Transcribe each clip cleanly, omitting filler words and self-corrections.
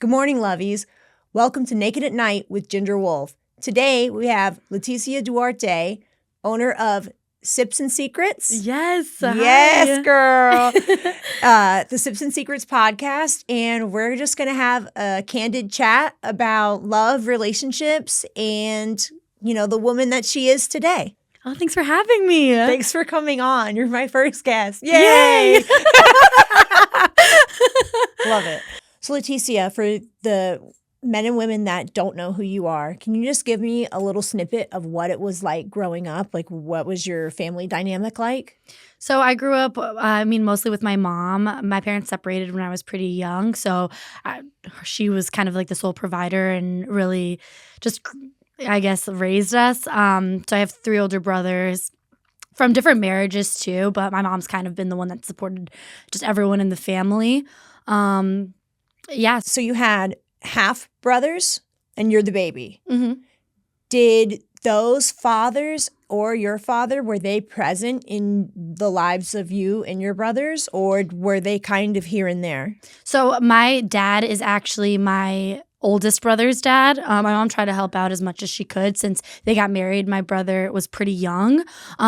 Good morning, lovies. Welcome to Naked at Night with Ginger Wolf. Today we have Leticia Duarte, owner of Sips and Secrets. Yes. Yes, girl. The Sips and Secrets podcast. And we're just going to have a candid chat about love, relationships, and, the woman that she is today. Oh, thanks for having me. Thanks for coming on. You're my first guest. Yay! Love it. So, Leticia, for the men and women that don't know who you are, can you just give me a little snippet of what it was like growing up? Like, what was your family dynamic like? So I grew up, mostly with my mom. My parents separated when I was pretty young. So she was kind of like the sole provider and really just, I guess, raised us. So I have 3 older brothers from different marriages too, but my mom's kind of been the one that supported just everyone in the family. So you had half brothers and you're the baby. Mm-hmm. Did those fathers or your father, were they present in the lives of you and your brothers, or were they kind of here and there? So my dad is actually my oldest brother's dad. My mom tried to help out as much as she could since they got married. My brother was pretty young.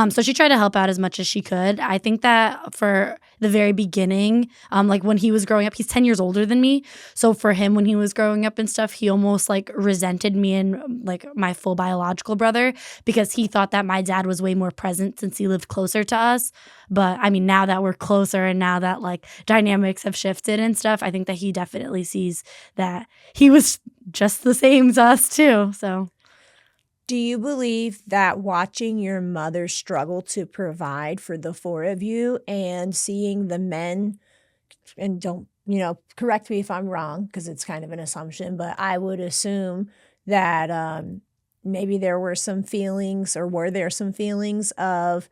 So she tried to help out as much as she could. I think that for the very beginning, like when he was growing up, he's 10 years older than me. So for him, when he was growing up and stuff, he almost like resented me and like my full biological brother because he thought that my dad was way more present since he lived closer to us. But I mean, now that we're closer and now that like dynamics have shifted and stuff, I think that he definitely sees that he was just the same as us too. So do you believe that watching your mother struggle to provide for the 4 of you and seeing the men, and don't, correct me if I'm wrong because it's kind of an assumption, but I would assume that maybe there were some feelings, or were there some feelings of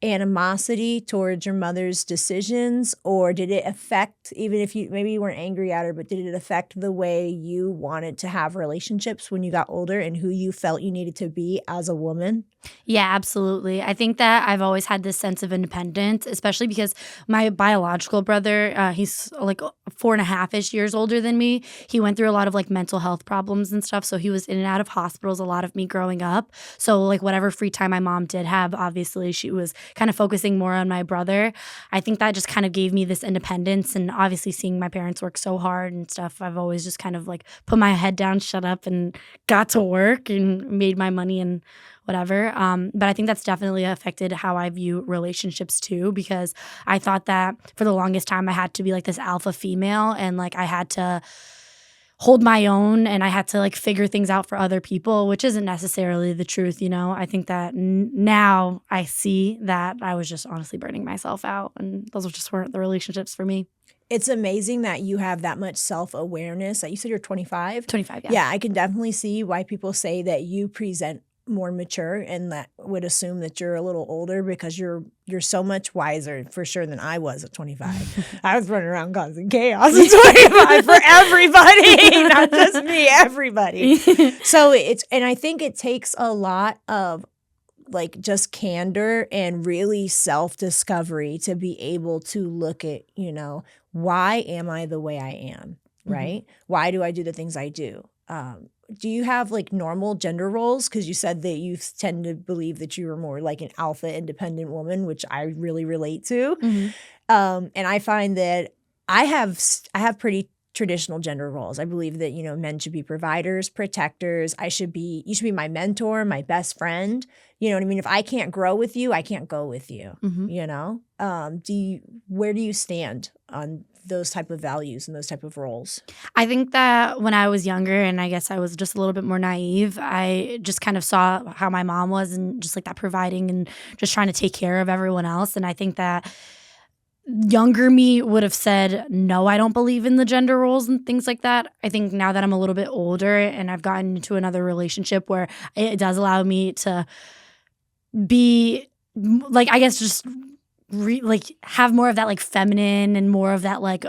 animosity towards your mother's decisions, or did it affect, even if you maybe you weren't angry at her, but did it affect the way you wanted to have relationships when you got older and who you felt you needed to be as a woman? Yeah, absolutely. I think that I've always had this sense of independence, especially because my biological brother, he's like 4.5-ish years older than me. He went through a lot of like mental health problems and stuff. So he was in and out of hospitals a lot of me growing up. So like whatever free time my mom did have, obviously she was kind of focusing more on my brother. I think that just kind of gave me this independence, and obviously seeing my parents work so hard and stuff, I've always just kind of like put my head down, shut up, and got to work and made my money and whatever. But I think that's definitely affected how I view relationships too, because I thought that for the longest time I had to be like this alpha female and like I had to hold my own and I had to like figure things out for other people, which isn't necessarily the truth, I think that now I see that I was just honestly burning myself out, and those just weren't the relationships for me. It's amazing that you have that much self-awareness. You said you're 25? 25, yeah. Yeah, I can definitely see why people say that you present more mature, and that would assume that you're a little older because you're so much wiser for sure than I was at 25. I was running around causing chaos at 25 for everybody, not just me, everybody. So and I think it takes a lot of like just candor and really self-discovery to be able to look at, why am I the way I am, right? Mm-hmm. Why do I do the things I do? Do you have like normal gender roles? Because you said that you tend to believe that you were more like an alpha independent woman, which I really relate to. Mm-hmm. And I find that I have pretty traditional gender roles. I believe that, men should be providers, protectors. You should be my mentor, my best friend. You know what I mean? If I can't grow with you, I can't go with you, Mm-hmm. Where do you stand on those type of values and those type of roles? I think that when I was younger, and I guess I was just a little bit more naive, I just kind of saw how my mom was and just like that providing and just trying to take care of everyone else. And I think that younger me would have said, no, I don't believe in the gender roles and things like that. I think now that I'm a little bit older and I've gotten into another relationship where it does allow me to be like, I guess just have more of that like feminine and more of that like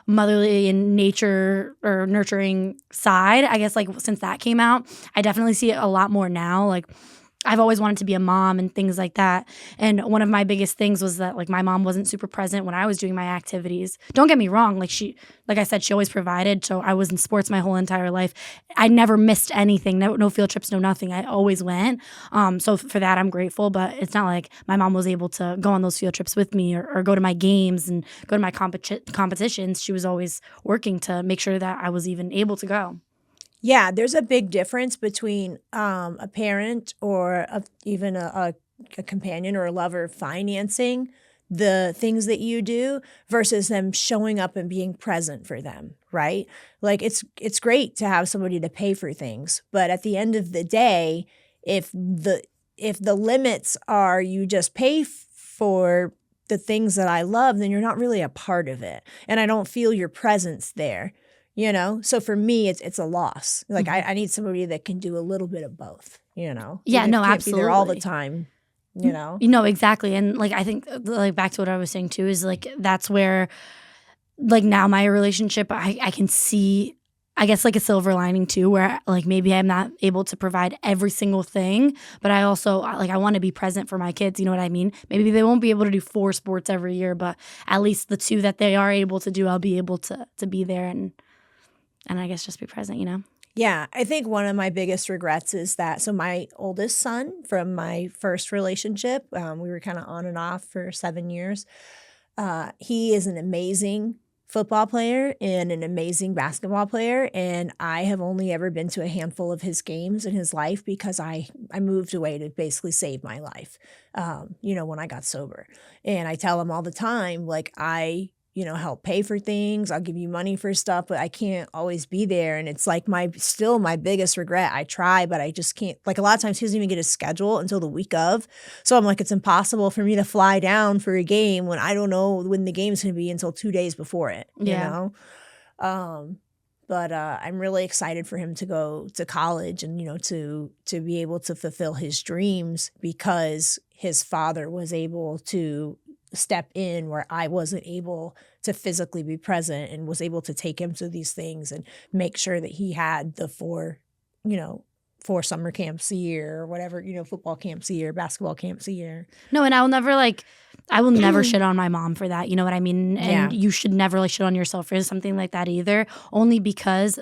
motherly and nature or nurturing side. I guess like since that came out, I definitely see it a lot more now. Like I've always wanted to be a mom and things like that. And one of my biggest things was that like my mom wasn't super present when I was doing my activities. Don't get me wrong, like I said, she always provided. So I was in sports my whole entire life. I never missed anything. No field trips, no nothing. I always went. So for that, I'm grateful. But it's not like my mom was able to go on those field trips with me or go to my games and go to my competitions. She was always working to make sure that I was even able to go. Yeah, there's a big difference between a parent or even a companion or a lover financing the things that you do versus them showing up and being present for them, right? Like it's great to have somebody to pay for things, but at the end of the day, if the limits are you just pay for the things that I love, then you're not really a part of it, and I don't feel your presence there. So for me, it's a loss. Like I need somebody that can do a little bit of both. Yeah, no, can't absolutely. be there all the time. Exactly. And like I think like back to what I was saying too is like that's where like now my relationship I can see I guess like a silver lining too where like maybe I'm not able to provide every single thing, but I also like I want to be present for my kids, you know what I mean? Maybe they won't be able to do 4 sports every year, but at least the 2 that they are able to do, I'll be able to be there and I guess just be present. Yeah, I think one of my biggest regrets is that, so my oldest son from my first relationship, we were kind of on and off for 7 years. He is an amazing football player and an amazing basketball player. And I have only ever been to a handful of his games in his life because I moved away to basically save my life, when I got sober. And I tell him all the time, like, I help pay for things. I'll give you money for stuff, but I can't always be there. And it's like still my biggest regret. I try, but I just can't. Like a lot of times he doesn't even get his schedule until the week of. So I'm like, it's impossible for me to fly down for a game when I don't know when the game's going to be until 2 days before it, But I'm really excited for him to go to college and, to be able to fulfill his dreams because his father was able to step in where I wasn't able to physically be present and was able to take him to these things and make sure that he had the 4 summer camps a year or whatever, football camps a year, basketball camps a year. No, and I will never shit on my mom for that. You know what I mean? And you should never like shit on yourself for something like that either, only because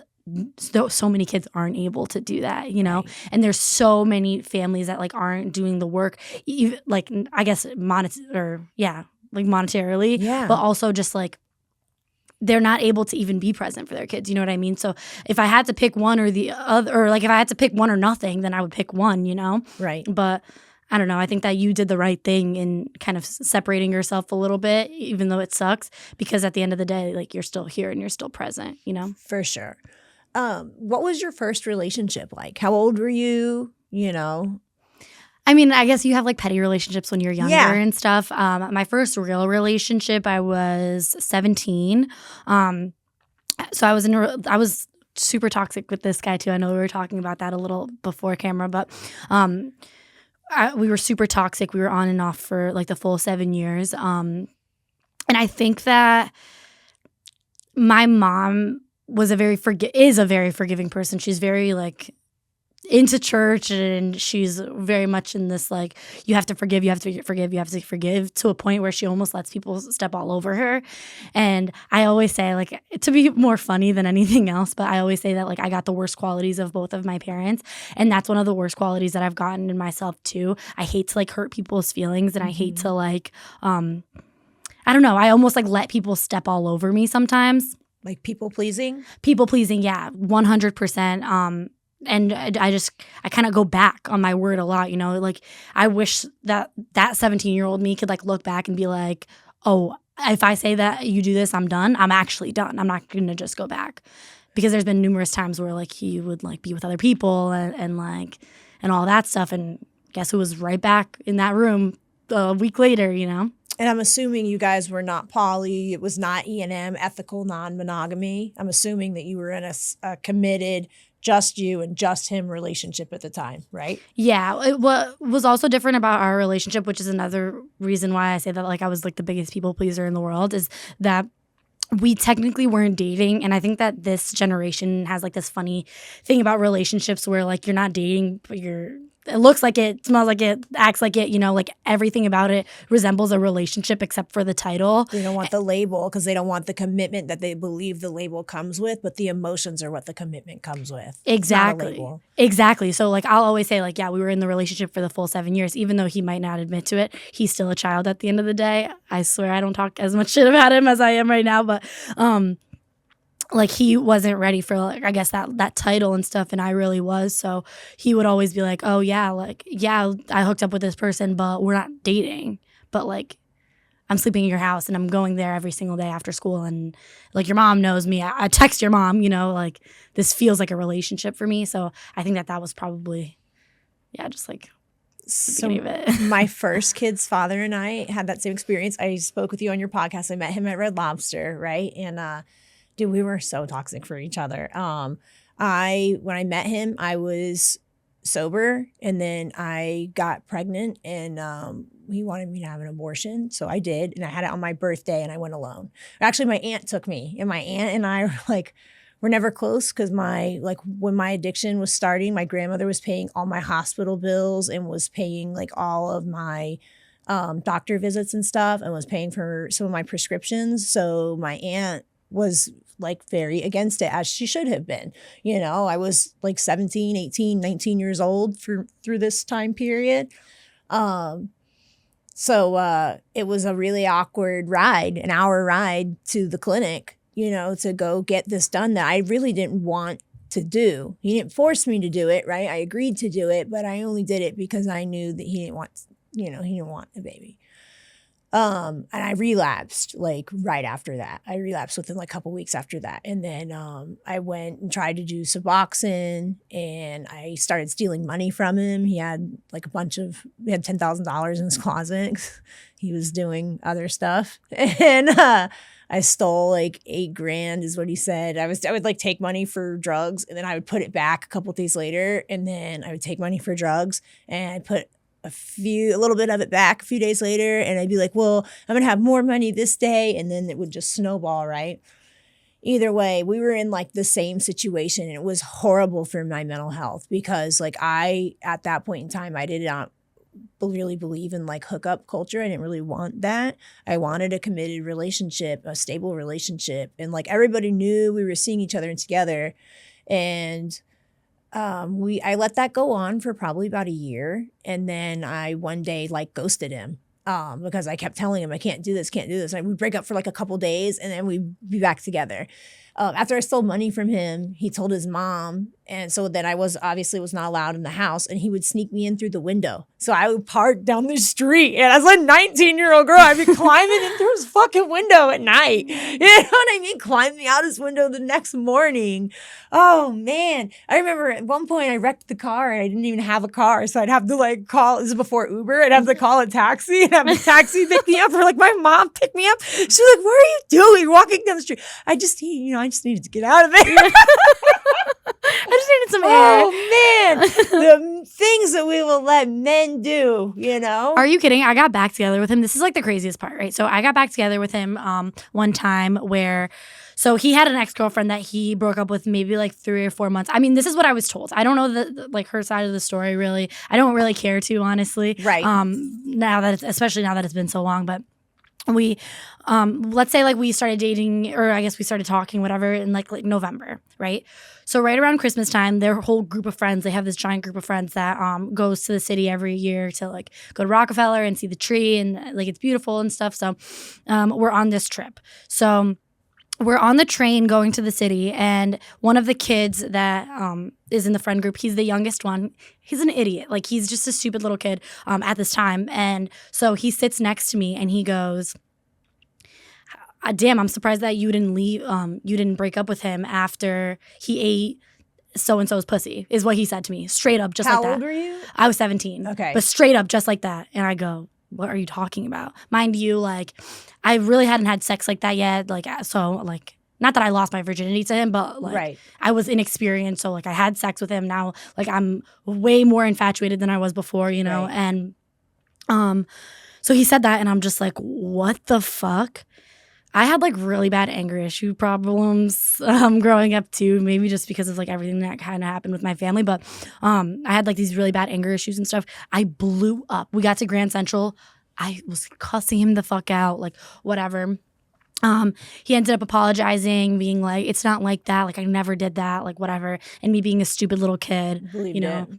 so many kids aren't able to do that, Right. And there's so many families that like aren't doing the work, even, like I guess monetarily, but also just like they're not able to even be present for their kids. You know what I mean? So if I had to pick one or the other, or like if I had to pick one or nothing, then I would pick one, Right. But I don't know. I think that you did the right thing in kind of separating yourself a little bit, even though it sucks, because at the end of the day, like you're still here and you're still present, For sure. What was your first relationship like? How old were you? I mean, I guess you have like petty relationships when you're younger Yeah. and stuff. My first real relationship, I was 17. So I was super toxic with this guy too. I know we were talking about that a little before camera, but we were super toxic. We were on and off for like the full 7 years. And I think that my mom is a very forgiving person. She's very like into church, and she's very much in this like you have to forgive, to a point where she almost lets people step all over her. And I always say, like, to be more funny than anything else, but I always say that like I got the worst qualities of both of my parents, and that's one of the worst qualities that I've gotten in myself too. I hate to like hurt people's feelings, and I hate to like I don't know, I almost like let people step all over me sometimes. Like people pleasing? People pleasing, yeah, 100%. And I kind of go back on my word a lot, like I wish that 17-year-old me could like look back and be like, oh, if I say that you do this, I'm done. I'm actually done. I'm not going to just go back, because there's been numerous times where like he would like be with other people and all that stuff. And guess who was right back in that room a week later, And I'm assuming you guys were not poly. It was not E&M, ethical non-monogamy. I'm assuming that you were in a committed, just you and just him relationship at the time, right? Yeah. What was also different about our relationship, which is another reason why I say that like I was like the biggest people pleaser in the world, is that we technically weren't dating. And I think that this generation has like this funny thing about relationships where like you're not dating, but you're it looks like it, smells like it, acts like it, like everything about it resembles a relationship except for the title. They don't want the label because they don't want the commitment that they believe the label comes with, but the emotions are what the commitment comes with. Exactly. Exactly. So like I'll always say like, yeah, we were in the relationship for the full 7 years, even though he might not admit to it. He's still a child at the end of the day. I swear I don't talk as much shit about him as I am right now, but like he wasn't ready for like, I guess that title and stuff, and I really was. So he would always be like, oh yeah, like yeah, I hooked up with this person, but we're not dating. But like I'm sleeping in your house and I'm going there every single day after school, and like your mom knows me. I text your mom, like this feels like a relationship for me. So I think that was probably, yeah, just like the beginning of it. My first kid's father and I had that same experience. I spoke with you on your podcast. I met him at Red Lobster, right? And dude, we were so toxic for each other. When I met him, I was sober, and then I got pregnant, and he wanted me to have an abortion, so I did, and I had it on my birthday, and I went alone. Actually, my aunt took me, and my aunt and I were never close because when my addiction was starting, my grandmother was paying all my hospital bills and was paying like all of my doctor visits and stuff, and was paying for some of my prescriptions. So my aunt was like very against it, as she should have been. I was like 17, 18, 19 years old through this time period. So it was a really awkward ride, an hour ride to the clinic, to go get this done that I really didn't want to do. He didn't force me to do it, right? I agreed to do it, but I only did it because I knew that he didn't want a baby. And I relapsed like right after that. I relapsed within like a couple weeks after that. And then I went and tried to do Suboxone, and I started stealing money from him. He had like he had $10,000 in his closet. He was doing other stuff. And I stole like $8,000 is what he said. I would like take money for drugs, and then I would put it back a couple of days later. And then I would take money for drugs, and I'd put a little bit of it back a few days later, and I'd be like, well, I'm gonna have more money this day, and then it would just snowball, right? Either way, we were in like the same situation, and it was horrible for my mental health because like at that point in time, I did not really believe in like hookup culture. I didn't really want that. I wanted a committed relationship, a stable relationship, and like everybody knew we were seeing each other and together, and I let that go on for probably about a year. And then I one day like ghosted him because I kept telling him I can't do this. And we'd break up for like a couple days, and then we'd be back together. After I stole money from him, he told his mom. And so then I was not allowed in the house, and he would sneak me in through the window. So I would park down the street, and as a 19-year-old girl, I'd be climbing in through his fucking window at night. You know what I mean? Climbing out his window the next morning. Oh man. I remember at one point I wrecked the car, and I didn't even have a car. So I'd have to like call, this is before Uber, I'd have to call a taxi and have a taxi pick me up, or like my mom pick me up. She's like, what are you doing walking down the street? I just needed to get out of there. I just needed some air. Oh man, the things that we will let men do, Are you kidding? I got back together with him. This is like the craziest part, right? So I got back together with him one time where, so he had an ex-girlfriend that he broke up with maybe like 3 or 4 months. I mean, this is what I was told. I don't know like her side of the story really. I don't really care to, honestly. Right. Especially now that it's been so long, but we let's say like we started dating, or I guess we started talking, whatever, in like November, right? So right around Christmas time, their whole group of friends, they have this giant group of friends that goes to the city every year to like go to Rockefeller and see the tree, and like it's beautiful and stuff. So we're on this trip. So we're on the train going to the city, and one of the kids that is in the friend group, he's the youngest one. He's an idiot. Like, he's just a stupid little kid at this time. And so he sits next to me, and he goes, damn, I'm surprised that you didn't leave. You didn't break up with him after he ate so-and-so's pussy, is what he said to me. Straight up, just like that. How old were you? I was 17. Okay. But straight up, just like that. And I go, what are you talking about? Mind you, like, I really hadn't had sex like that yet. Like, so, like, not that I lost my virginity to him, but, like, right. I was inexperienced. So, like, I had sex with him. Now, like, I'm way more infatuated than I was before, Right. And so he said that, and I'm just like, what the fuck? I had like really bad anger issue problems growing up too, maybe just because of like everything that kind of happened with my family. But I had like these really bad anger issues and stuff. I blew up. We got to Grand Central. I was cussing him the fuck out, like whatever. He ended up apologizing, being like, it's not like that. Like, I never did that, like, whatever. And me being a stupid little kid,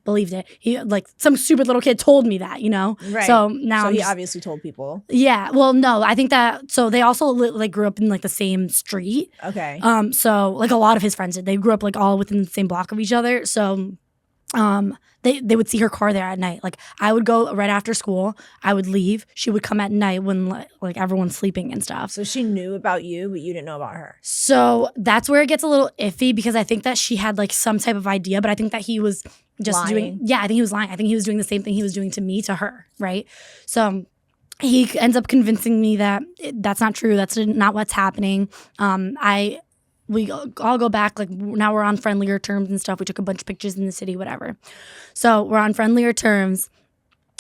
believed it. He, like, some stupid little kid told me that, Right. So now he obviously told people. Yeah. Well, no, I think that, so they also, like, grew up in, like, the same street. Okay. So, like, a lot of his friends did. They grew up, like, all within the same block of each other. So, they would see her car there at night. Like, I would go right after school. I would leave. She would come at night when like everyone's sleeping and stuff. So she knew about you, but you didn't know about her. So that's where it gets a little iffy because I think that she had like some type of idea, but I think that he was just lying. I think he was lying. I think he was doing the same thing he was doing to me, to her, right? So he ends up convincing me that that's not true. That's not what's happening. We all go back, like now we're on friendlier terms and stuff. We took a bunch of pictures in the city, whatever. So we're on friendlier terms.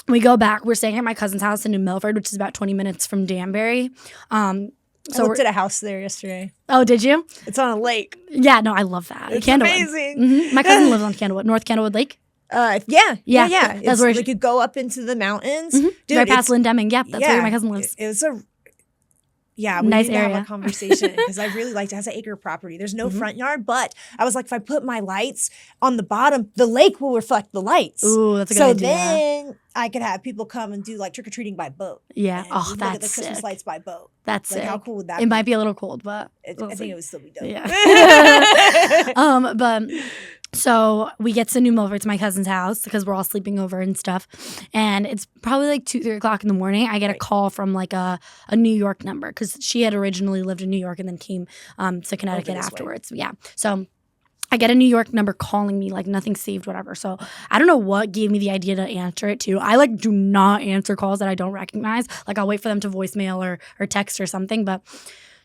We go back. We're staying at my cousin's house in New Milford, which is about 20 minutes from Danbury. I looked at a house there yesterday. Oh, did you? It's on a lake. Yeah, no, I love that. It's Candlewood. amazing. Mm-hmm. My cousin lives on Candlewood, North Candlewood Lake. Yeah. That's where you could go up into the mountains. Mm-hmm. Dude, right past Lynn Deming. Yep, that's where my cousin lives. It was we nice need to area. have a conversation because I really liked it. It has an acre property. There's no front yard, but I was like, if I put my lights on the bottom, the lake will reflect the lights. Ooh, that's a good idea. So then I could have people come and do like trick or treating by boat. Yeah. Oh, that's look at the sick. Christmas lights by boat. That's like sick. How cool would that be? It might be a little cold, but I think it would still be dope. Yeah. But so we get to New Milford to my cousin's house because we're all sleeping over and stuff. And it's probably like 2-3 o'clock in the morning. I get a call from like a New York number because she had originally lived in New York and then came to Connecticut afterwards. Yeah. So I get a New York number calling me, like nothing saved, whatever. So I don't know what gave me the idea to answer it too. I like do not answer calls that I don't recognize. Like I'll wait for them to voicemail or text or something. But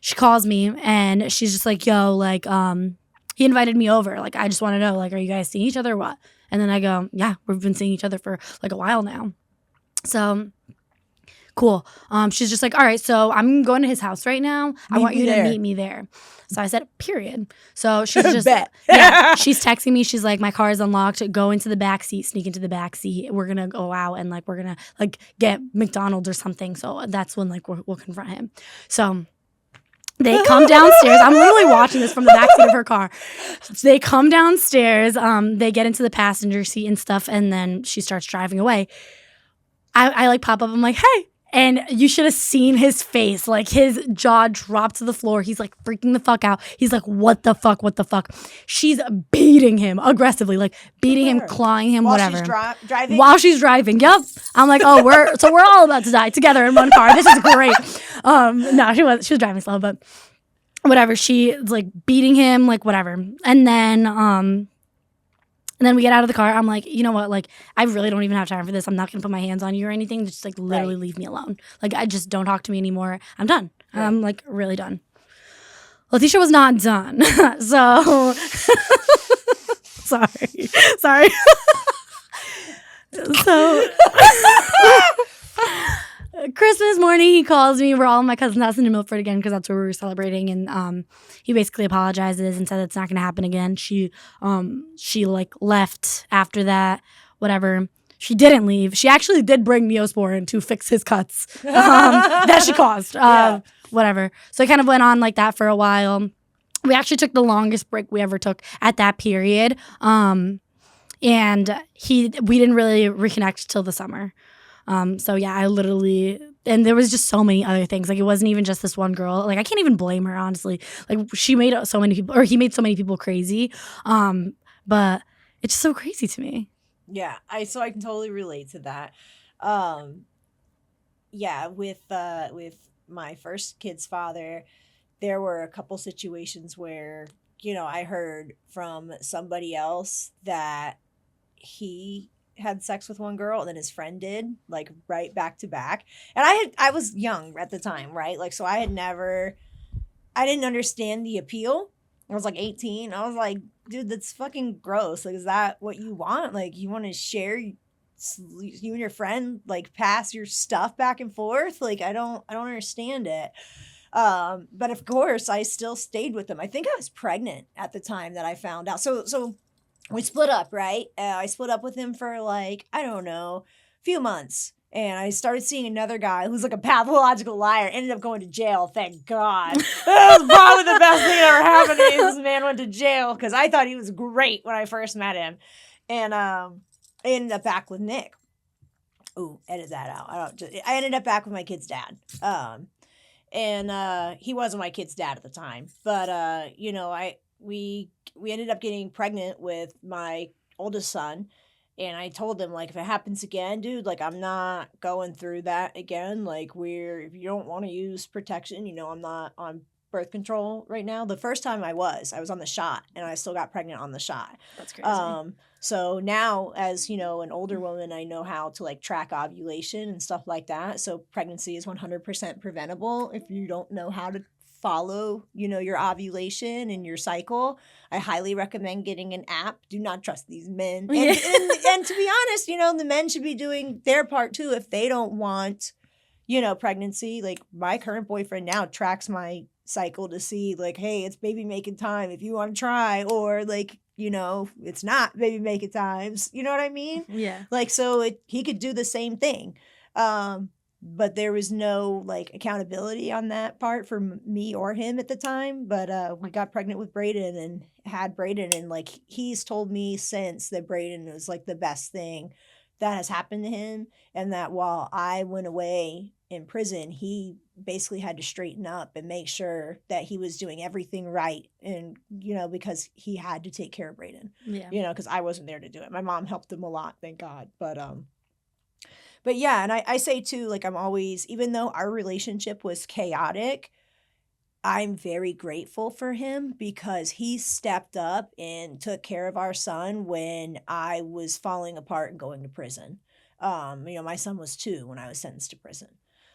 she calls me and she's just like, yo, like, he invited me over. Like, I just want to know, like, are you guys seeing each other or what? And then I go, yeah, we've been seeing each other for like a while now. So cool. She's just like, all right, so I'm going to his house right now. I want you to meet me there. So I said, period. So she's just, yeah, she's texting me. She's like, my car is unlocked. Go into the back seat, sneak into the back seat. We're going to go out and like, we're going to like get McDonald's or something. So that's when like we'll confront him. So they come downstairs. I'm literally watching this from the backseat of her car. They come downstairs. They get into the passenger seat and stuff, and then she starts driving away. I like pop up. I'm like, hey. And you should have seen his face. Like, his jaw dropped to the floor. He's, like, freaking the fuck out. He's like, what the fuck? What the fuck? She's beating him aggressively. Like, beating him, clawing him, whatever. While she's driving? While she's driving, yep. I'm like, oh, we're all about to die together in one car. This is great. No, she was driving slow, but whatever. She's, like, beating him, like, whatever. And then we get out of the car. I'm like, you know what? Like, I really don't even have time for this. I'm not going to put my hands on you or anything. Just, like, literally leave me alone. Like, I just don't talk to me anymore. I'm done. Right. I'm, like, really done. Letitia was not done. So, sorry. So, Christmas morning, he calls me. We're all in my cousin's house in New Milford again because that's where we were celebrating. And he basically apologizes and said it's not going to happen again. She like left after that, whatever. She didn't leave. She actually did bring Neosporin to fix his cuts that she caused. Whatever. So it kind of went on like that for a while. We actually took the longest break we ever took at that period. And we didn't really reconnect till the summer. So yeah, and there was just so many other things. Like, it wasn't even just this one girl. Like, I can't even blame her, honestly. Like, he made so many people crazy. But it's just so crazy to me. Yeah, so I can totally relate to that. Yeah, with my first kid's father, there were a couple situations where, I heard from somebody else that he had sex with one girl and then his friend did, like, right back to back. And I was young at the time, right? Like, so I didn't understand the appeal. I was like 18. I was like, dude, that's fucking gross. Like, is that what you want? Like, you want to share, you and your friend, like, pass your stuff back and forth? Like, I don't understand it. But of course, I still stayed with him. I think I was pregnant at the time that I found out. So we split up, right? I split up with him for like, I don't know, a few months. And I started seeing another guy who's like a pathological liar. Ended up going to jail, thank God. That was probably the best thing that ever happened to me. This man went to jail because I thought he was great when I first met him. And I ended up back with Nick. Ooh, edit that out. I ended up back with my kid's dad. And he wasn't my kid's dad at the time. But we ended up getting pregnant with my oldest son. And I told him, like, if it happens again, dude, like, I'm not going through that again. Like, if you don't want to use protection, I'm not on birth control right now. The first time I was on the shot, and I still got pregnant on the shot. That's crazy. So now, as an older woman, I know how to like track ovulation and stuff like that. So pregnancy is 100% preventable if you don't know how to follow, your ovulation and your cycle. I highly recommend getting an app. Do not trust these men. And to be honest, the men should be doing their part too if they don't want, pregnancy. Like my current boyfriend now tracks my cycle to see like, hey, it's baby making time if you want to try, or like, it's not baby making times. You know what I mean? Yeah. Like, so he could do the same thing. But there was no like accountability on that part for me or him at the time. But we got pregnant with Braden and had Braden, and like he's told me since that Braden was like the best thing that has happened to him, and that while I went away in prison, he basically had to straighten up and make sure that he was doing everything right, and because he had to take care of Braden. Yeah. Because I wasn't there to do it. My mom helped him a lot, thank God. But yeah, and I say too, like I'm always, even though our relationship was chaotic, I'm very grateful for him because he stepped up and took care of our son when I was falling apart and going to prison. My son was 2 when I was sentenced to prison.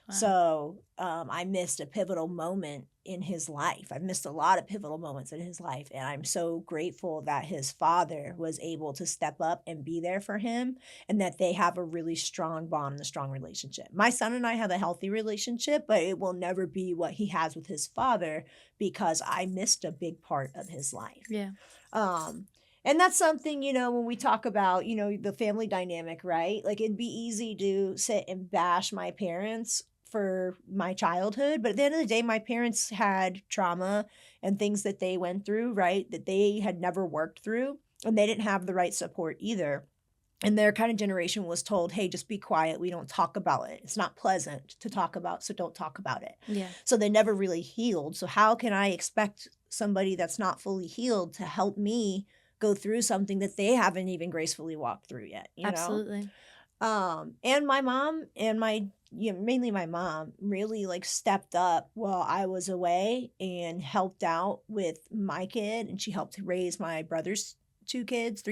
Wow. So I missed a pivotal moment in his life. I missed a lot of pivotal moments in his life. And I'm so grateful that his father was able to step up and be there for him, and that they have a really strong bond and a strong relationship. My son and I have a healthy relationship, but it will never be what he has with his father because I missed a big part of his life. Yeah. And that's something, when we talk about, the family dynamic, right? Like it'd be easy to sit and bash my parents for my childhood. But at the end of the day, my parents had trauma and things that they went through, right? That they had never worked through, and they didn't have the right support either. And their kind of generation was told, hey, just be quiet. We don't talk about it. It's not pleasant to talk about, so don't talk about it. Yeah. So they never really healed. So how can I expect somebody that's not fully healed to help me go through something that they haven't even gracefully walked through yet? Absolutely. And my mom and mainly my mom really like stepped up while I was away and helped out with my kid, and she helped raise my brother's 3 kids,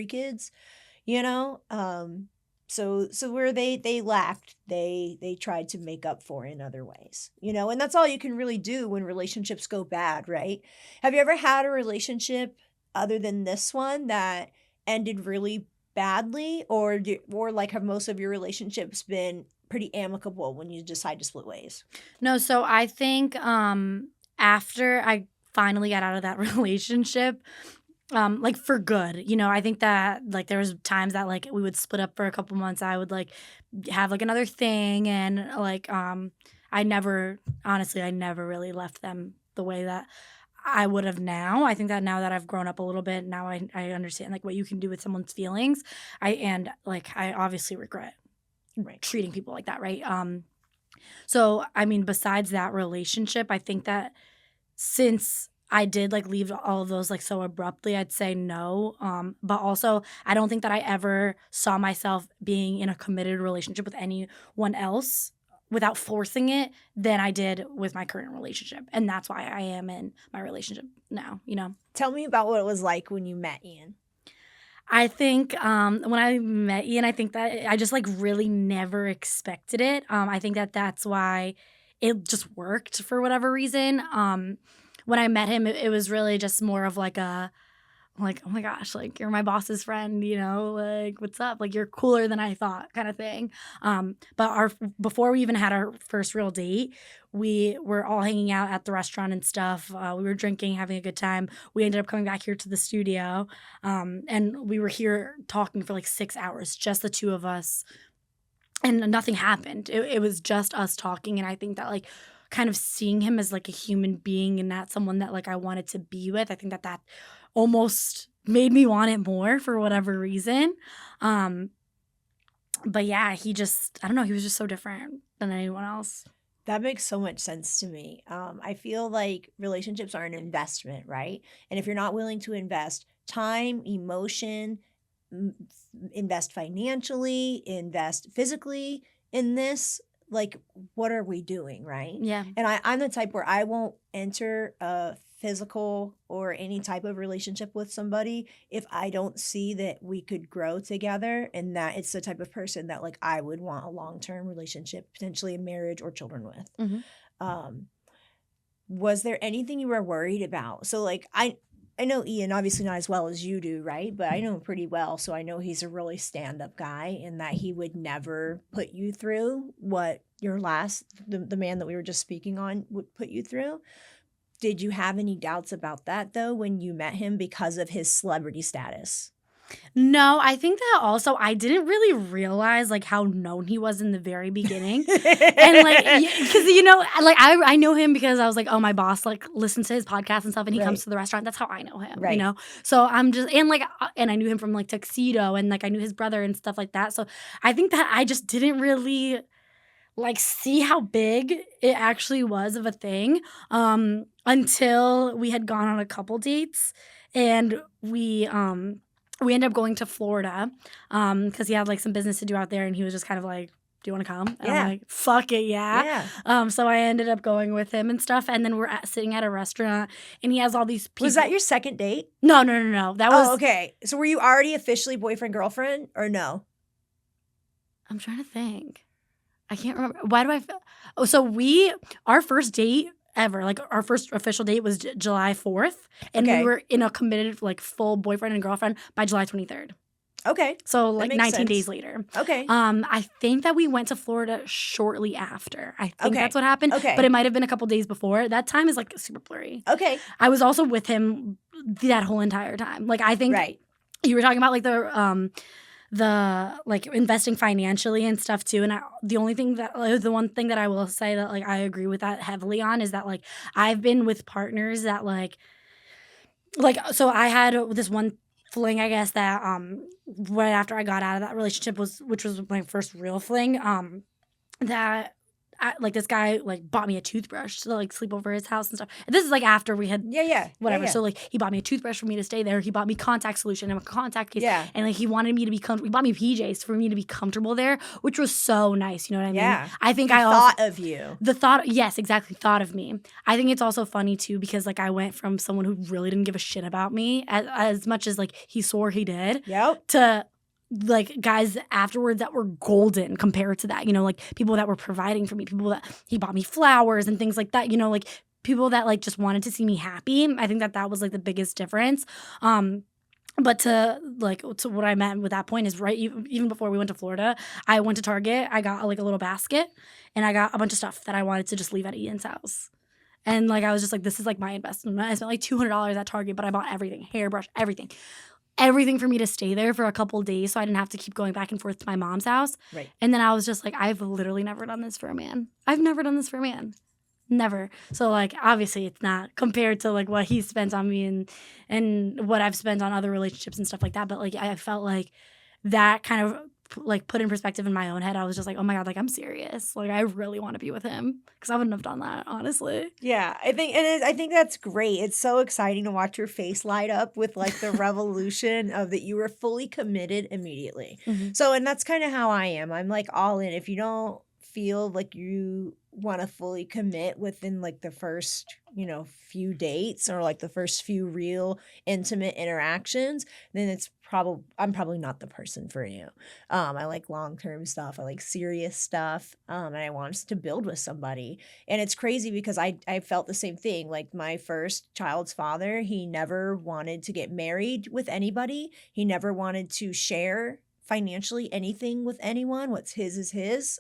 so where they lacked, they tried to make up for in other ways, and that's all you can really do when relationships go bad, right? Have you ever had a relationship other than this one that ended really badly, or like have most of your relationships been pretty amicable when you decide to split ways? No, so I think after I finally got out of that relationship, like for good, I think that like there was times that like we would split up for a couple months. I would like have like another thing, and like I never really left them the way that I would have now. I think that now that I've grown up a little bit, now I understand like what you can do with someone's feelings. I obviously regret treating people like that, right? So I mean, besides that relationship, I think that since I did like leave all of those like so abruptly, I'd say no. But also I don't think that I ever saw myself being in a committed relationship with anyone else without forcing it than I did with my current relationship. And that's why I am in my relationship now, Tell me about what it was like when you met Ian. I think when I met Ian, I think that I just like really never expected it. I think that that's why it just worked for whatever reason. When I met him, it was really just more of like a I'm like, oh my gosh, like you're my boss's friend, you know, like what's up? Like you're cooler than I thought, kind of thing. But before we even had our first real date, we were all hanging out at the restaurant and stuff. We were drinking, having a good time. We ended up coming back here to the studio, and we were here talking for like 6 hours, just the two of us, and nothing happened. It was just us talking, and I think that like kind of seeing him as like a human being and not someone that like I wanted to be with, I think that almost made me want it more for whatever reason. But yeah, I don't know, he was just so different than anyone else. That makes so much sense to me. I feel like relationships are an investment, right? And if you're not willing to invest time, emotion, invest financially, invest physically in this, like, what are we doing, right? Yeah. And I'm the type where I won't enter a physical or any type of relationship with somebody if I don't see that we could grow together and that it's the type of person that like I would want a long-term relationship, potentially a marriage or children with. Was there anything you were worried about? So like I know Ian obviously not as well as you do, right? But I know him pretty well, so I know he's a really stand-up guy and that he would never put you through what your the man that we were just speaking on would put you through. Did you have any doubts about that, though, when you met him because of his celebrity status? No, I think that also I didn't really realize like how known he was in the very beginning. And like, because you know, like I know him because I was like, oh, my boss like listens to his podcast and stuff, and he comes to the restaurant. That's how I know him, you know. So I'm just and I knew him from like Tuxedo, and like I knew his brother and stuff like that. So I think that I just didn't really like see how big it actually was of a thing until we had gone on a couple dates, and we ended up going to Florida because he had like some business to do out there, and he was just kind of like, do you want to come? And I'm like, fuck it, yeah. So I ended up going with him and stuff, and then we're sitting at a restaurant, and he has all these people. Was that your second date? No. That was... Oh, okay. So were you already officially boyfriend, girlfriend, or no? I'm trying to think. I can't remember. Why do I... Oh, so our first date ever, like our first official date was July 4th, and we were in a committed like full boyfriend and girlfriend by July 23rd. Okay. So like 19 days later. Okay. I think that we went to Florida shortly after. I think that's what happened. Okay. But it might have been a couple days before. That time is like super blurry. Okay. I was also with him that whole entire time. Like I think you were talking about like the like investing financially and stuff too, and the one thing that I will say that like I agree with that heavily on is that like I've been with partners that like so I had this one fling, I guess, that right after I got out of that relationship which was my first real fling, that like this guy like bought me a toothbrush to like sleep over his house and stuff. And this is like after we had whatever. So like he bought me a toothbrush for me to stay there. He bought me contact solution and a contact case. Yeah. And like he wanted me to be comfortable. He bought me PJs for me to be comfortable there, which was so nice. You know what I mean? Yeah. I think I thought of you. Yes, exactly. Thought of me. I think it's also funny too because like I went from someone who really didn't give a shit about me as much as like he swore he did. Yep. To like guys afterwards that were golden compared to that, you know, like people that were providing for me, people that he bought me flowers and things like that, you know, like people that like just wanted to see me happy. I think that was like the biggest difference. But to what I meant with that point is even before we went to Florida, I went to Target, I got like a little basket and I got a bunch of stuff that I wanted to just leave at Ian's house. And like I was just like, this is like my investment. I spent like $200 at Target, but I bought everything, hairbrush, everything for me to stay there for a couple of days so I didn't have to keep going back and forth to my mom's house. Right. And then I was just like, I've literally never done this for a man. I've never done this for a man. Never. So like obviously it's not compared to like what he spent on me and what I've spent on other relationships and stuff like that. But like I felt like that kind of like put in perspective in my own head. I was just like, oh my God, like I'm serious. Like I really want to be with him because I wouldn't have done that, honestly. Yeah, I think that's great. It's so exciting to watch your face light up with like the revolution of that you were fully committed immediately. Mm-hmm. So, and that's kind of how I am. I'm like all in. If you don't feel like you want to fully commit within like the first, few dates or like the first few real intimate interactions, then I'm probably not the person for you. I like long-term stuff. I like serious stuff. And I want to build with somebody. And it's crazy because I felt the same thing. Like my first child's father, he never wanted to get married with anybody. He never wanted to share financially anything with anyone. What's his is his.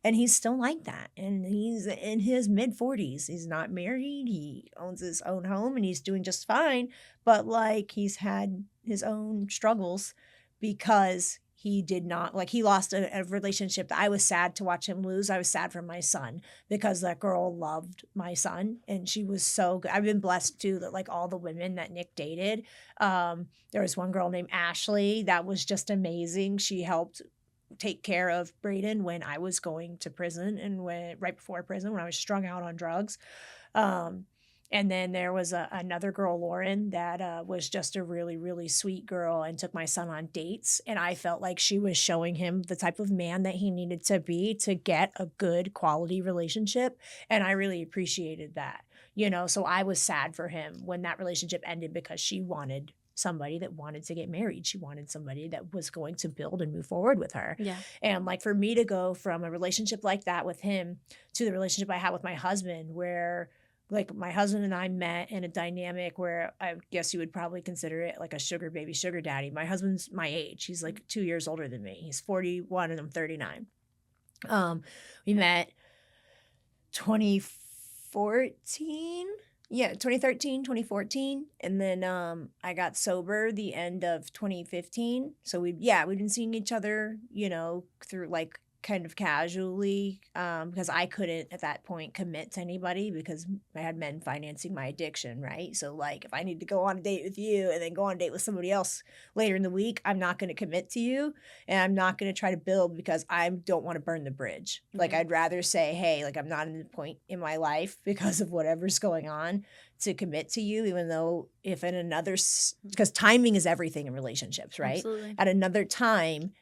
And he's still like that. And he's in his mid 40s. He's not married. He owns his own home and he's doing just fine. But like he's had his own struggles because he did not, like, he lost a relationship that I was sad to watch him lose. I was sad for my son because that girl loved my son and she was so good. I've been blessed too that like all the women that Nick dated, there was one girl named Ashley that was just amazing. She helped take care of Braden when I was going to prison and right before prison when I was strung out on drugs. And then there was another girl, Lauren, that was just a really, really sweet girl and took my son on dates. And I felt like she was showing him the type of man that he needed to be to get a good quality relationship. And I really appreciated that, so I was sad for him when that relationship ended because she wanted somebody that wanted to get married. She wanted somebody that was going to build and move forward with her. Yeah. And like for me to go from a relationship like that with him to the relationship I had with my husband, where like my husband and I met in a dynamic where I guess you would probably consider it like a sugar baby, sugar daddy. My husband's my age. He's like 2 years older than me. He's 41 and I'm 39. We met 2014. Yeah, 2013, 2014. And then I got sober the end of 2015. So we've been seeing each other, through like kind of casually because I couldn't at that point commit to anybody because I had men financing my addiction, right? So like if I need to go on a date with you and then go on a date with somebody else later in the week, I'm not going to commit to you and I'm not going to try to build because I don't want to burn the bridge. Mm-hmm. Like I'd rather say, hey, like I'm not in the point in my life because of whatever's going on to commit to you, even though if in another, because timing is everything in relationships, right? Absolutely. At another time,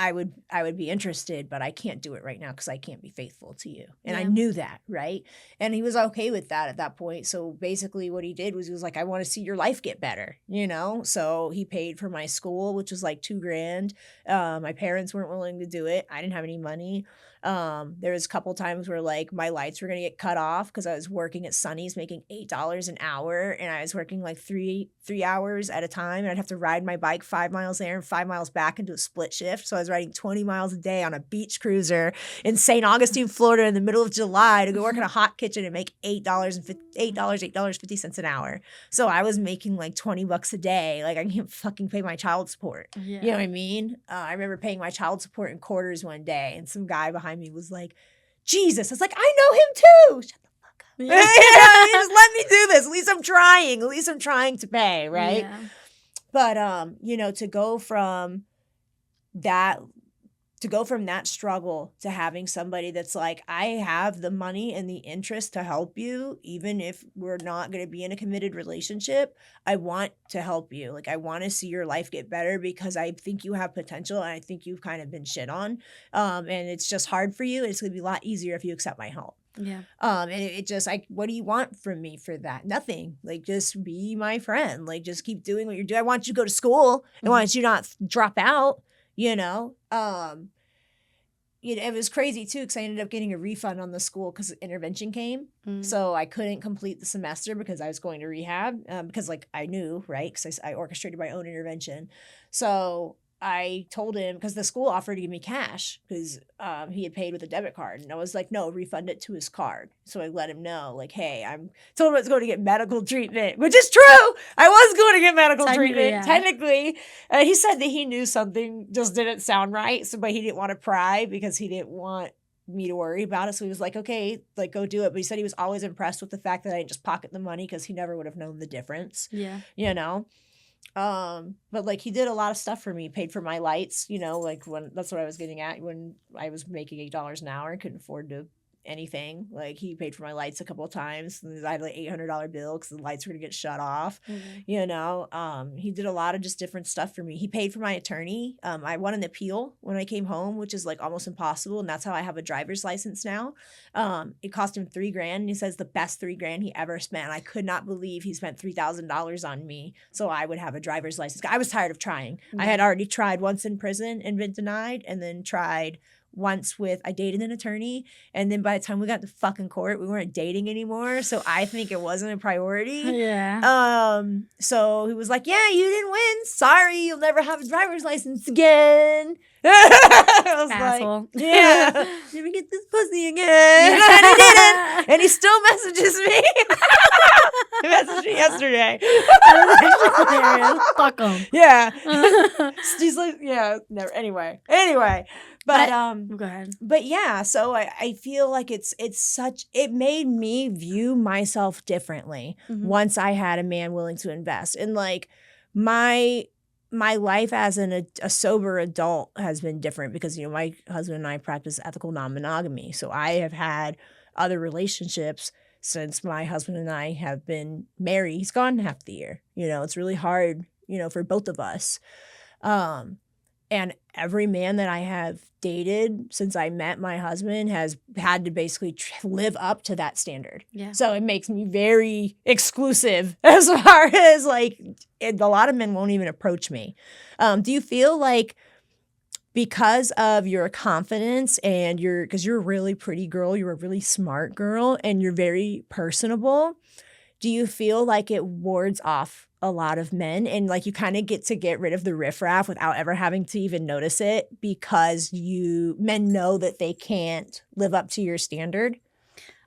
I would be interested, but I can't do it right now because I can't be faithful to you. And I knew that, right? And he was okay with that at that point. So basically what he did was he was like, I want to see your life get better, So he paid for my school, which was like $2,000. My parents weren't willing to do it. I didn't have any money. There was a couple times where like my lights were going to get cut off because I was working at Sunny's making $8 an hour and I was working like three hours at a time and I'd have to ride my bike 5 miles there and 5 miles back into a split shift. So I was riding 20 miles a day on a beach cruiser in St. Augustine, Florida in the middle of July to go work in a hot kitchen and make $8.50 an hour. So I was making like $20 a day. Like I can't fucking pay my child support. Yeah. You know what I mean? I remember paying my child support in quarters one day and some guy behind me was like, Jesus. I was like, I know him too. Shut the fuck up. Yeah. Just let me do this. At least I'm trying to pay, right? Yeah. But to go from that struggle to having somebody that's like, I have the money and the interest to help you, even if we're not going to be in a committed relationship. I want to help you. Like, I want to see your life get better because I think you have potential and I think you've kind of been shit on. And it's just hard for you. And it's going to be a lot easier if you accept my help. Yeah. And it just like, what do you want from me for that? Nothing. Like, just be my friend. Like, just keep doing what you're doing. I want you to go to school. I want you to not drop out. It was crazy too because I ended up getting a refund on the school because intervention came. So I couldn't complete the semester because I was going to rehab because like I knew, right? Because I orchestrated my own intervention. So I told him because the school offered to give me cash because he had paid with a debit card. And I was like, no, refund it to his card. So I let him know, like, hey, told him I was going to get medical treatment, which is true. I was going to get medical treatment, technically. He said that he knew something just didn't sound right. But he didn't want to pry because he didn't want me to worry about it. So he was like, okay, like, go do it. But he said he was always impressed with the fact that I didn't just pocket the money because he never would have known the difference. Yeah. But like he did a lot of stuff for me, paid for my lights, like when that's what I was getting at when I was making $8 an hour and couldn't afford to anything. Like, he paid for my lights a couple of times. I had like $800 bill because the lights were gonna get shut off. You know, he did a lot of just different stuff for me. He paid for my attorney. I won an appeal when I came home, which is like almost impossible, and that's how I have a driver's license now. It cost him $3,000, and he says the best $3,000 he ever spent. I could not believe he spent $3,000 on me so I would have a driver's license. I was tired of trying. I had already tried once in prison and been denied, and then tried once I dated an attorney, and then by the time we got to fucking court, we weren't dating anymore. So I think it wasn't a priority. Yeah. So he was like, yeah, you didn't win. Sorry, you'll never have a driver's license again. I was Asshole. like, yeah, never get this pussy again. And I didn't. And he still messages me. He messaged me yesterday. Fuck him. Yeah. She's like, yeah, never. Anyway. But go ahead. But yeah, so I feel like it made me view myself differently once I had a man willing to invest. And like my life as a sober adult has been different because, you know, my husband and I practice ethical non-monogamy. So I have had other relationships since my husband and I have been married. He's gone half the year. You know, it's really hard, you know, for both of us. And every man that I have dated since I met my husband has had to basically live up to that standard. Yeah. So it makes me very exclusive as far as like a lot of men won't even approach me. Do you feel like because of your confidence and because you're a really pretty girl, you're a really smart girl, and you're very personable, do you feel like it wards off a lot of men, and like you kind of get rid of the riffraff without ever having to even notice it because men know that they can't live up to your standard?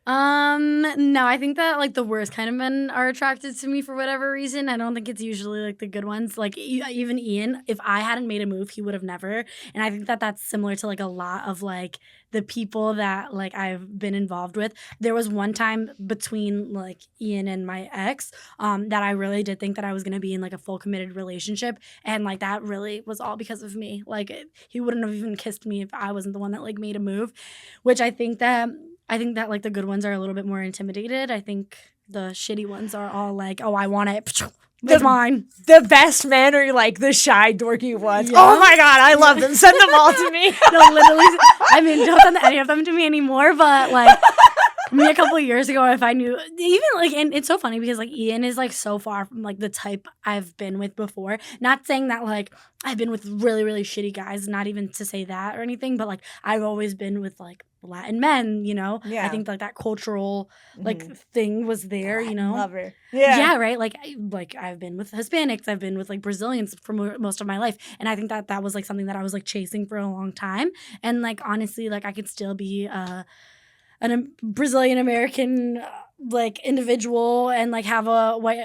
No, I think that like the worst kind of men are attracted to me for whatever reason. I don't think it's usually like the good ones. Like even Ian, if I hadn't made a move, he would have never. And I think that that's similar to like a lot of like the people that like I've been involved with. There was one time between like Ian and my ex that I really did think that I was going to be in like a full committed relationship. And like that really was all because of me. Like he wouldn't have even kissed me if I wasn't the one that like made a move, which I think that like the good ones are a little bit more intimidated. I think the shitty ones are all like, oh, I want it. It's mine. The best men are like the shy, dorky ones. Yeah. Oh my God, I love them. Send them all to me. No, literally. I mean, don't send any of them to me anymore, but like me a couple of years ago, if I knew, even like, and it's so funny because like Ian is like so far from like the type I've been with before. Not saying that like I've been with really, really shitty guys, not even to say that or anything, but like I've always been with like Latin men, you know? Yeah. I think like that cultural like thing was there, you know? Love her. Yeah, right? Like I've been with Hispanics, I've been with like Brazilians for most of my life. And I think that that was like something that I was like chasing for a long time. And like honestly, like I could still be a Brazilian American like individual and like have a white,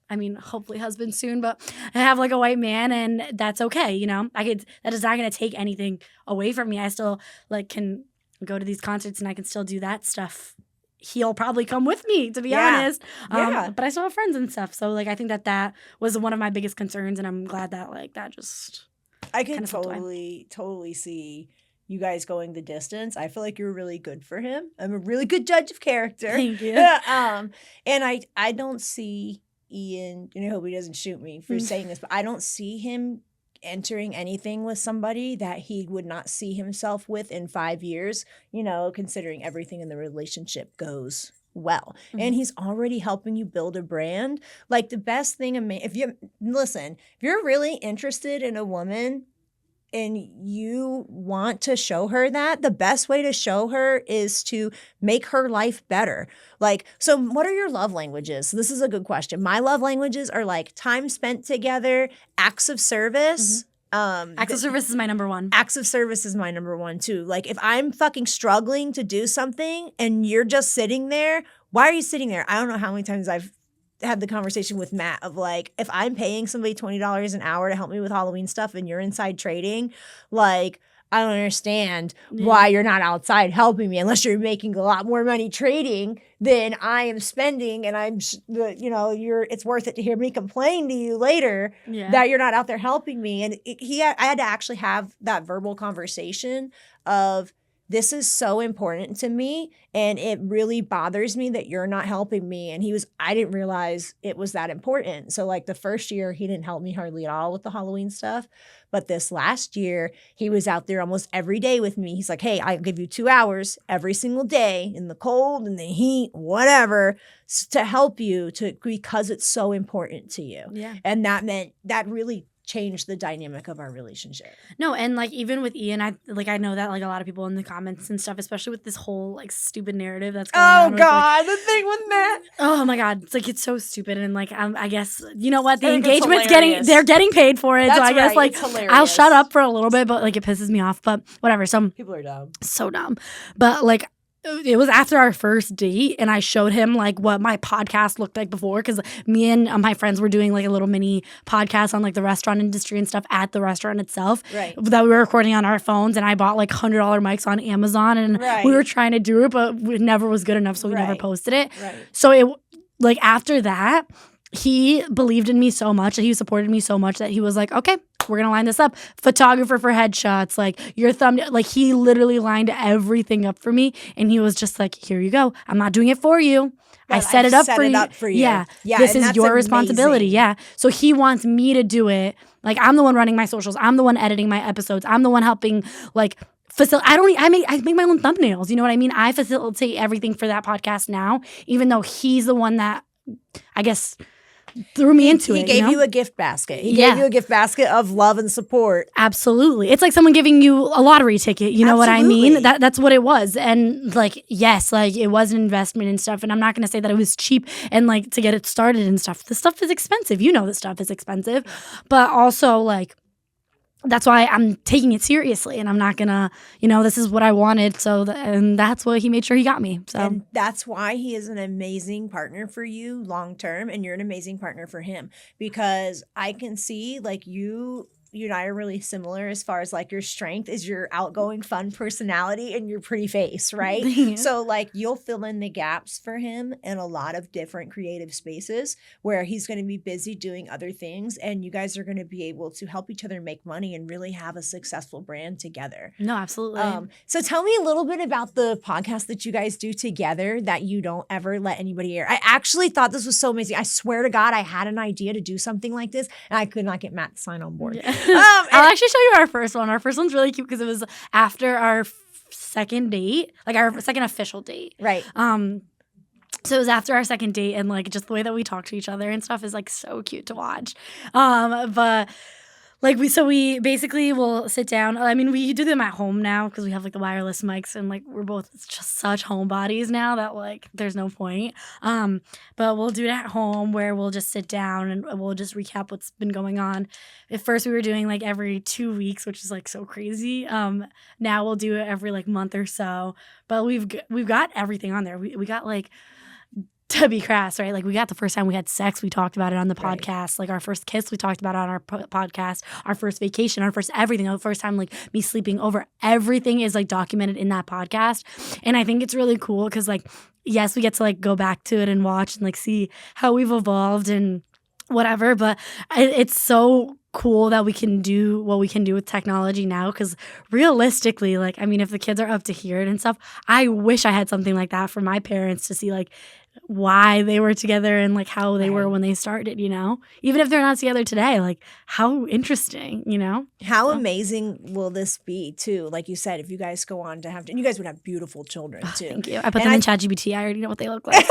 I mean, hopefully husband soon, but I have like a white man and that's okay, you know? That is not going to take anything away from me. I still like can go to these concerts and I can still do that stuff. He'll probably come with me, to be honest. But I still have friends and stuff. So like I think that was one of my biggest concerns, and I'm glad that like that just I could totally see you guys going the distance. I feel like you're really good for him. I'm a really good judge of character. Thank you. And I don't see Ian, and I hope he doesn't shoot me for saying this, but I don't see him entering anything with somebody that he would not see himself with in 5 years, you know, considering everything in the relationship goes well. And he's already helping you build a brand. Like the best thing, if you're really interested in a woman and you want to show her that, the best way to show her is to make her life better. Like, so what are your love languages? This is a good question. My love languages are like time spent together, acts of service. Acts of service is my number one. Acts of service is my number one too. Like if I'm fucking struggling to do something and you're just sitting there, why are you sitting there? I don't know how many times I've had the conversation with Matt of like, if I'm paying somebody $20 an hour to help me with Halloween stuff and you're inside trading, like, I don't understand why you're not outside helping me unless you're making a lot more money trading than I am spending, and it's worth it to hear me complain to you later that you're not out there helping me. And I had to actually have that verbal conversation of this is so important to me and it really bothers me that you're not helping me. And I didn't realize it was that important. So like the first year, he didn't help me hardly at all with the Halloween stuff. But this last year, he was out there almost every day with me. He's like, hey, I'll give you 2 hours every single day in the cold, in the heat, whatever, to help you because it's so important to you. Yeah. And that really changed the dynamic of our relationship. No, and like even with Ian, I know that like a lot of people in the comments and stuff, especially with this whole like stupid narrative that's going on. Oh God, the thing with Matt. Oh my God, it's so stupid, and like I guess you know what, the I think engagement's they're getting paid for it, That's so I guess right. like I'll shut up for a little bit, but like it pisses me off, but whatever. So People are dumb. so dumb, but like. It was after our first date, and I showed him like what my podcast looked like before, because me and my friends were doing like a little mini podcast on like the restaurant industry and stuff at the restaurant itself, Right. that we were recording on our phones. And I bought like $100 mics on Amazon, and we were trying to do it, but it never was good enough, so we never posted it. Right. So it like after that, he believed in me so much, that he supported me so much that he was like, okay, we're going to line this up. Photographer for headshots, like your thumbnail, like he literally lined everything up for me. And he was just like, here you go. I'm not doing it for you. I set it up for you. Yeah. This is your responsibility. Yeah. So he wants me to do it. Like I'm the one running my socials. I'm the one editing my episodes. I'm the one helping like I make my own thumbnails. You know what I mean? I facilitate everything for that podcast now, even though he's the one that I guess threw me into it. He gave you a gift basket. He Yeah. gave you a gift basket of love and support. Absolutely. It's like someone giving you a lottery ticket. You know what I mean? Absolutely. That's what it was. And like, yes, like it was an investment and stuff. And I'm not going to say that it was cheap and like to get it started and stuff. The stuff is expensive. You know, the stuff is expensive. But also like, that's why I'm taking it seriously, and I'm not gonna, this is what I wanted. And that's what he made sure he got me. So And that's why he is an amazing partner for you long term, and you're an amazing partner for him, because I can see like you and I are really similar as far as like your strength is your outgoing, fun personality and your pretty face, right? Yeah. So like you'll fill in the gaps for him in a lot of different creative spaces where he's going to be busy doing other things, and you guys are going to be able to help each other make money and really have a successful brand together. No, absolutely. So tell me a little bit about the podcast that you guys do together that you don't ever let anybody air. I actually thought this was so amazing. I swear to God, I had an idea to do something like this, and I could not get Matt to sign on board. Yeah. I'll actually show you our first one. Our first one's really cute because it was after our second date, like our second official date. Right. So it was after our second date, and like just the way that we talk to each other and stuff is like so cute to watch. But like we basically will sit down. I mean, we do them at home now because we have like the wireless mics, and like we're both just such homebodies now that like there's no point. But we'll do it at home where we'll just sit down and we'll just recap what's been going on. At first we were doing like every 2 weeks, which is like so crazy. Now we'll do it every like month or so. But we've got everything on there. We got like, to be crass, right? Like we got the first time we had sex, we talked about it on the podcast. Like our first kiss, we talked about it on our podcast. Our first vacation, our first everything. The first time like me sleeping over, everything is like documented in that podcast. And I think it's really cool because like, yes, we get to like go back to it and watch and like see how we've evolved and whatever. But it's so cool that we can do what we can do with technology now, because realistically, like, I mean, if the kids are up to hear it and stuff, I wish I had something like that for my parents to see like why they were together and like how they were when they started, even if they're not together today, like how interesting, How amazing will this be too? Like you said, if you guys go on to have, and you guys would have beautiful children too. Thank you. I put them in ChatGPT. I already know what they look like.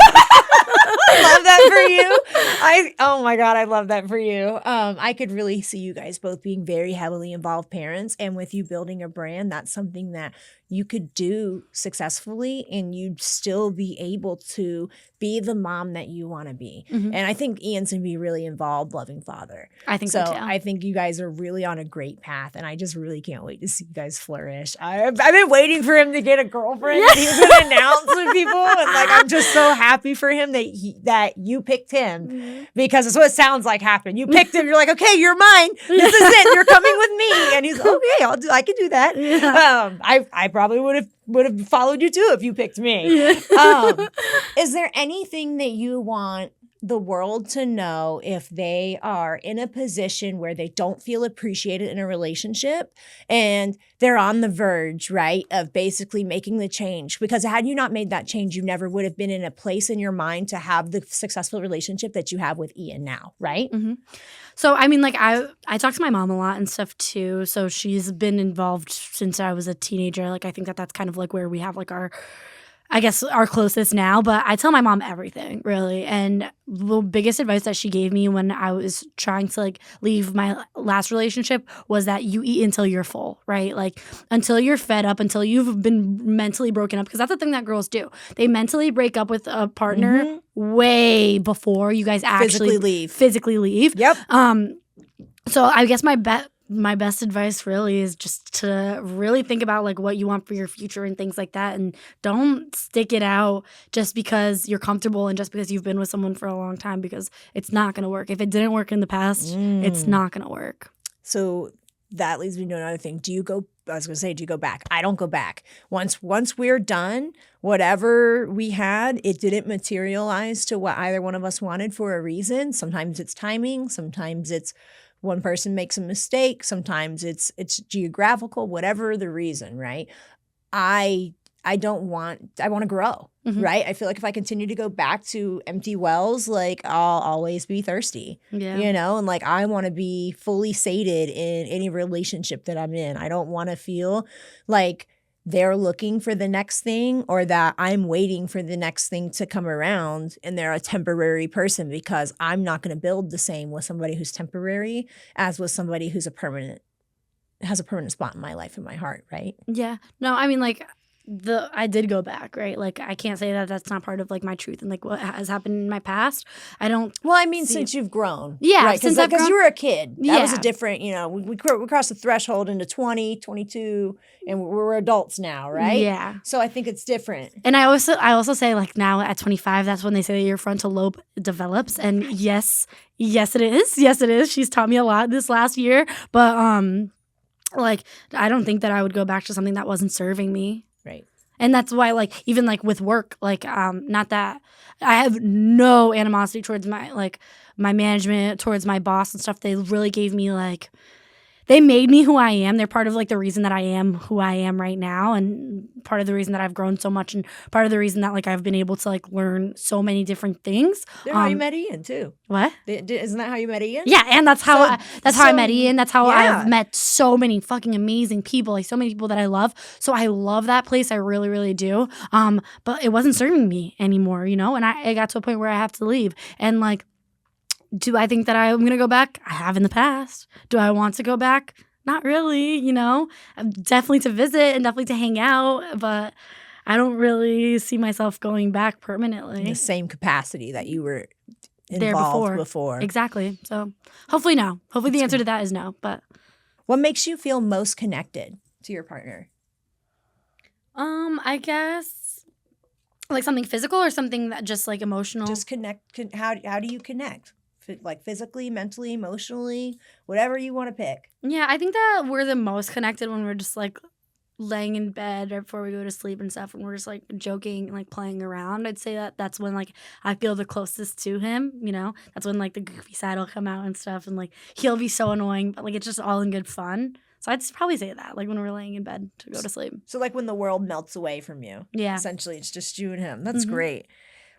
I love that for you. Oh my God, I love that for you. I could really see you guys both being very heavily involved parents, and with you building a brand, that's something that you could do successfully and you'd still be able to be the mom that you want to be. Mm-hmm. And I think Ian's gonna be really involved, loving father. I think so too. I think you guys are really on a great path, and I just really can't wait to see you guys flourish. I've been waiting for him to get a girlfriend that he was gonna announce to people, and like I'm just so happy for him that you picked him, because it's what it sounds like happened. You picked him. You're like, okay, you're mine. This is it. You're coming with me. And he's like, okay, I can do that. Yeah. I probably would have followed you too if you picked me. Is there anything that you want the world to know if they are in a position where they don't feel appreciated in a relationship and they're on the verge, right, of basically making the change. Because had you not made that change, you never would have been in a place in your mind to have the successful relationship that you have with Ian now, right? Mm-hmm. So, I mean, like, I talk to my mom a lot and stuff, too. So she's been involved since I was a teenager. Like, I think that that's kind of, like, where we have, like, our closest now. But I tell my mom everything, really. And the biggest advice that she gave me when I was trying to, like, leave my last relationship was that you eat until you're full, right? Like, until you're fed up, until you've been mentally broken up. Because that's the thing that girls do. They mentally break up with a partner way before you guys actually physically leave. Yep. So I guess my best advice really is just to really think about like what you want for your future and things like that, and don't stick it out just because you're comfortable and just because you've been with someone for a long time, because it's not going to work. If it didn't work in the past, it's not going to work. So that leads me to another thing. Do you go back? I don't go back. Once we're done, whatever we had, it didn't materialize to what either one of us wanted for a reason. Sometimes it's timing. Sometimes it's one person makes a mistake. Sometimes it's geographical, whatever the reason, right? I want to grow, right? I feel like if I continue to go back to empty wells, like I'll always be thirsty, you know? And like, I want to be fully sated in any relationship that I'm in. I don't want to feel like they're looking for the next thing or that I'm waiting for the next thing to come around and they're a temporary person, because I'm not going to build the same with somebody who's temporary as with somebody who's has a permanent spot in my life and my heart, right? Yeah. No, I mean, like, I did go back, right? Like, I can't say that that's not part of like my truth and like what has happened in my past. I don't. Well, I mean, since you've grown, yeah, right? Since I've grown, because you were a kid, that was a different. You know, we crossed the threshold into 20, 22, and we're adults now, right? Yeah. So I think it's different. And I also say like now at 25, that's when they say that your frontal lobe develops, and yes, it is. Yes, it is. She's taught me a lot this last year, but like I don't think that I would go back to something that wasn't serving me. Right. And that's why, like, even like with work, like, not that I have no animosity towards my management, towards my boss and stuff. They really gave me like, they made me who I am. They're part of like the reason that I am who I am right now, and part of the reason that I've grown so much, and part of the reason that like I've been able to like learn so many different things. They're how you met Ian too. What? Isn't that how you met Ian? Yeah, and that's how I met Ian. That's how I've met so many fucking amazing people, like so many people that I love. So I love that place. I really, really do. But it wasn't serving me anymore, you know. And I got to a point where I have to leave, and like. Do I think that I'm going to go back? I have in the past. Do I want to go back? Not really, you know. Definitely to visit and definitely to hang out, but I don't really see myself going back permanently. In the same capacity that you were involved there before. Exactly. So hopefully no. Hopefully the answer to that is no. But what makes you feel most connected to your partner? I guess like something physical or something that just like emotional. Just connect. How do you connect? Like physically, mentally, emotionally, whatever you want to pick. Yeah, I think that we're the most connected when we're just like laying in bed right before we go to sleep and stuff, and we're just like joking and like playing around. I'd say that that's when like I feel the closest to him, you know. That's when like the goofy side will come out and stuff, and like he'll be so annoying, but like it's just all in good fun. So I'd probably say that, like when we're laying in bed to go to sleep. So like when the world melts away from you. Yeah. Essentially, it's just you and him. That's great.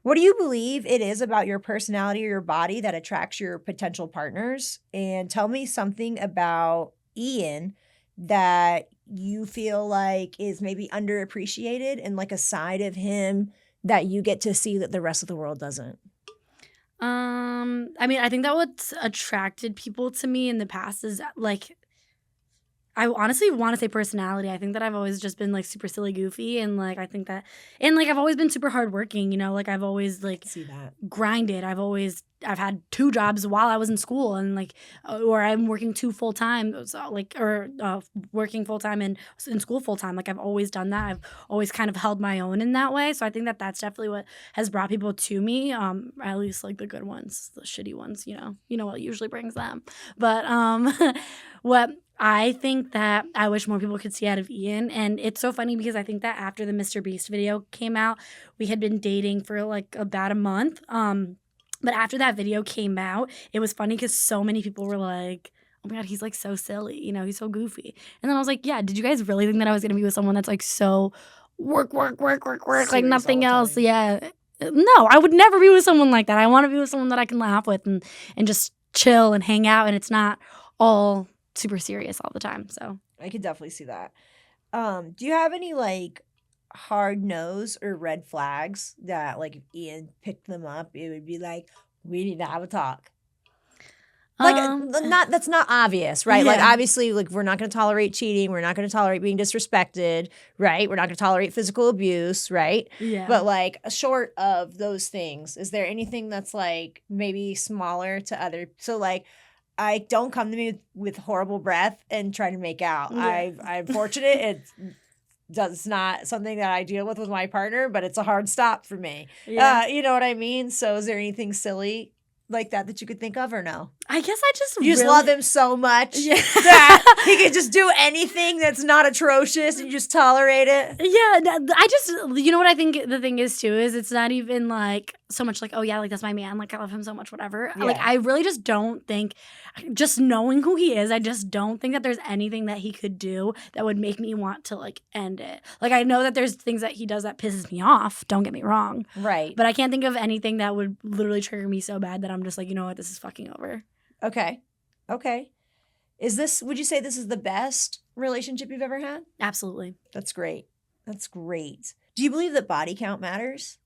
What do you believe it is about your personality or your body that attracts your potential partners? And tell me something about Ian that you feel like is maybe underappreciated and like a side of him that you get to see that the rest of the world doesn't. I mean, I think that what's attracted people to me in the past is like, I honestly want to say personality. I think that I've always just been like super silly goofy, and like I think that, and like I've always been super hardworking, you know, like I've always like see that grinded. I've had 2 jobs while I was in school, and like or I'm working 2 full time, so like or working full time and in school full time. Like I've always done that. I've always kind of held my own in that way. So I think that that's definitely what has brought people to me. At least like the good ones, the shitty ones, you know what usually brings them. But what I think that I wish more people could see out of Ian, and it's so funny because I think that after the Mr. Beast video came out, we had been dating for like about a month. But after that video came out, it was funny because so many people were like, oh my God, he's like so silly. You know, he's so goofy. And then I was like, yeah, did you guys really think that I was going to be with someone that's like so work, like Serious nothing all the else? time. Yeah. No, I would never be with someone like that. I want to be with someone that I can laugh with and just chill and hang out. And it's not all super serious all the time. So I could definitely see that. Do you have any like hard nose or red flags that like if Ian picked them up, it would be like, we need to have a talk? Like not that's not obvious, right? Like yeah. obviously, like we're not going to tolerate cheating. We're not going to tolerate being disrespected, right? We're not going to tolerate physical abuse, right? Yeah. But like short of those things, is there anything that's like maybe smaller to other? So like, I don't come to me with horrible breath and try to make out. Yeah. I'm fortunate. It's not something that I deal with my partner, but it's a hard stop for me. Yeah. You know what I mean? So is there anything silly like that you could think of or no? I guess I just You just really- love him so much Yeah. that he could just do anything that's not atrocious and you just tolerate it. Yeah, I just, you know what I think the thing is too is it's not even like so much like, oh yeah, like that's my man, like I love him so much, whatever. Like Yeah. I really just don't think, just knowing who he is, I just don't think that there's anything that he could do that would make me want to like end it. Like I know that there's things that he does that pisses me off, don't get me wrong, Right. but I can't think of anything that would literally trigger me so bad that I'm just like, you know what, this is fucking over. Okay. Would you say this is the best relationship you've ever had? Absolutely. That's great. Do you believe that body count matters?